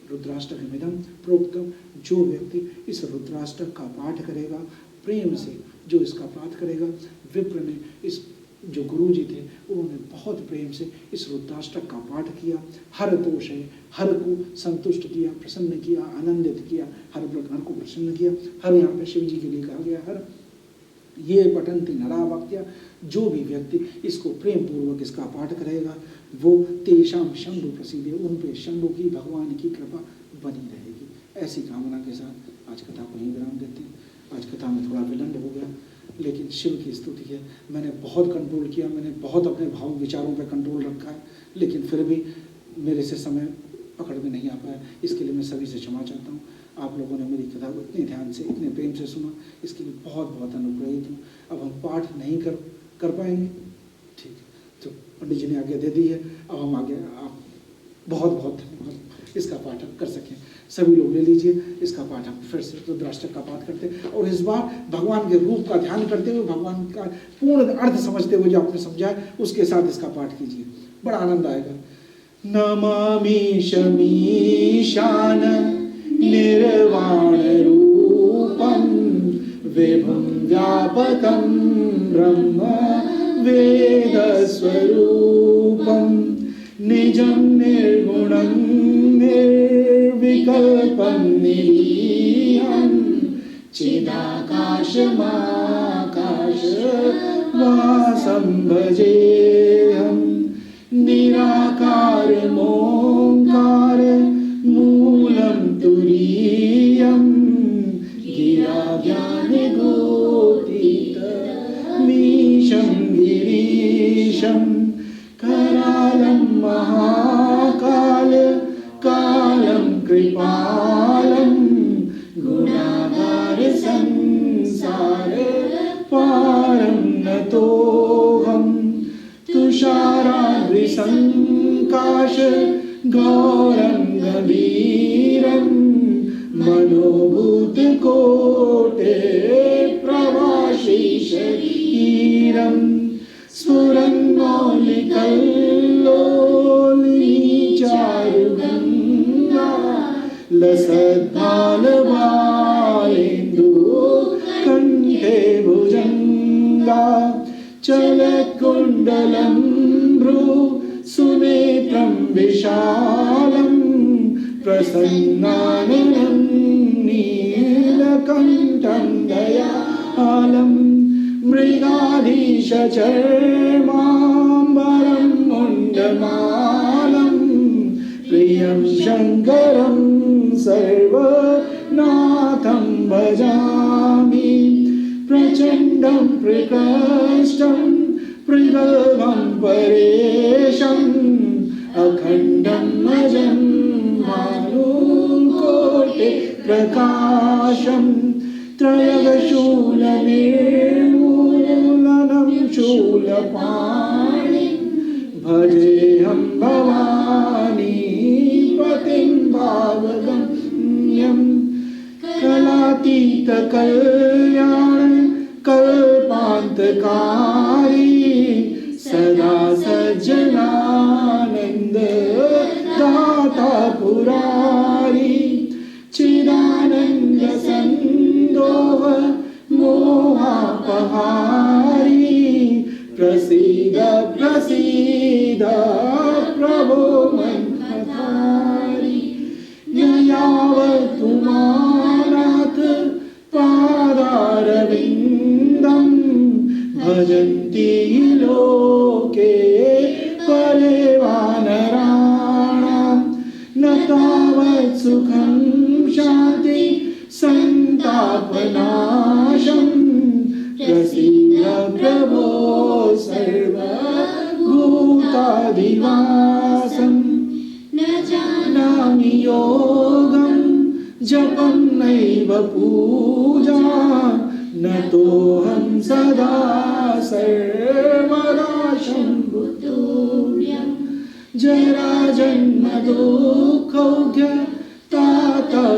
रुद्राष्टकमिदं प्रोक्तम, जो व्यक्ति इस रुद्राष्टक का पाठ करेगा प्रेम से, जो इसका पाठ करेगा, विप्र ने, इस जो गुरु जी थे उन्होंने बहुत प्रेम से इस रुद्राष्टक का पाठ किया। हर दोष है, हर को संतुष्ट किया, प्रसन्न किया, आनंदित किया, हर प्रकार को प्रसन्न किया। हर यहाँ पे शिव जी के लिए कहा गया हर। ये पठन्ति नरा भक्त्या, जो भी व्यक्ति इसको प्रेम पूर्वक इसका पाठ करेगा वो तेषां शंभु प्रसिद्धि, उन पे शंभु की, भगवान की कृपा बनी रहेगी। ऐसी कामना के साथ आज कथा को ही विराम देते हैं। आज कथा में थोड़ा विलंब हो गया, लेकिन शिव की स्तुति है। मैंने बहुत कंट्रोल किया, मैंने बहुत अपने भाव विचारों पे कंट्रोल रखा है, लेकिन फिर भी मेरे से समय पकड़ में नहीं आ पाया। इसके लिए मैं सभी से क्षमा चाहता हूँ। आप लोगों ने मेरी कथा को इतने ध्यान से, इतने प्रेम से सुना, इसके लिए बहुत बहुत अनुग्रहित हूँ। अब हम पाठ नहीं कर पाएंगे, ठीक है, तो पंडित जी ने आज्ञा दे दी है, अब हम आगे आप बहुत बहुत धन्यवाद इसका पाठ कर सकें। सभी लोग ले लीजिए इसका पाठ। हम फिर से रुद्राष्टक का पाठ करते हैं और इस बार भगवान के रूप का ध्यान करते हुए, भगवान का पूर्ण अर्थ समझते हुए जो आपने समझा है उसके साथ इसका पाठ कीजिए, बड़ा आनंद आएगा। नमामि शमीशान निर्वाण रूपम विभुं व्यापकं ब्रह्म वेद स्वरूपम निजं निर्गुणं निर्विकल्पं निरीहं चिदाकाशमाकाशवासं भजेऽहं निराकारमोङ्कार मूलं तुरीयं गिराज्ञानगोतीतमीशं गिरीशं करालं महाकाल कालं कृपालं गुणागार संसार पारं नतोऽहं तुषाराद्रिसंकाश गौरं गभीरं मनोभूतकोटे प्रवासी शरीरं स्फुरन्मौलिकल्लोलिनी चारुगङ्गा लसद्भालभालेन्दु कण्ठे भुजङ्गा चलत्कुण्डलं भ्रू सुनेत्रं विशालं प्रसन्नाननं नीलकण्ठं दयालं मृगाधीशचर्माम्बरं मुण्डमालं प्रियं शङ्करं सर्वनाथं भजामि प्रचण्डं प्रकृष्टं प्रगल्भं परेशम् अखण्डम् अजं भानुकोटि प्रकाशम् त्रयगशूलनिर्मूलनं शूलपाणिं भजेऽहं भवानी पतिं भावगम्यं कलातीतकल्याण कल्पान्तकारी सदा सज्जनानन्द दाता पुरारी चिदानन्द सन्दोह मोहापहारी प्रसीद प्रसीद प्रभो मन्मथारी यावत् मानाथ पादारविन्दं भजन्ति लोके परे वानराणां न तावत् सुखं शान्ति संतापनाशं प्रसीद प्रभो सर्वभूताधिवासं न जानामि योगं जपं नैव पूजा नतोऽहं सदा सर्वदा शम्भुतुल्यं जरा जन्म दुःखौघ तातप्यमानं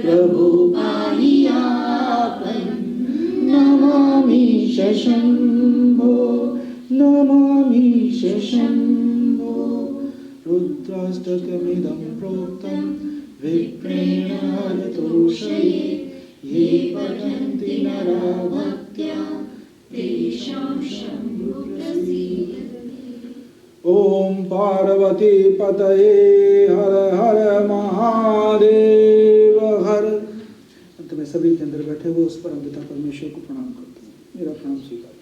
प्रभु पाहियापं नमामि शम्भो नमामि शम्भो रुद्राष्टकमिदं प्रोक्तं विप्रेण हरतोषये ये पठन्ति नरा भक्त्या तेषां शम्भुः प्रसीदति। ओम पार्वती पतये हर हर महादेव हर। अंत में सभी के अंदर बैठे हुए उस परम पिता परमेश्वर को प्रणाम करते हैं। मेरा प्रणाम स्वीकार।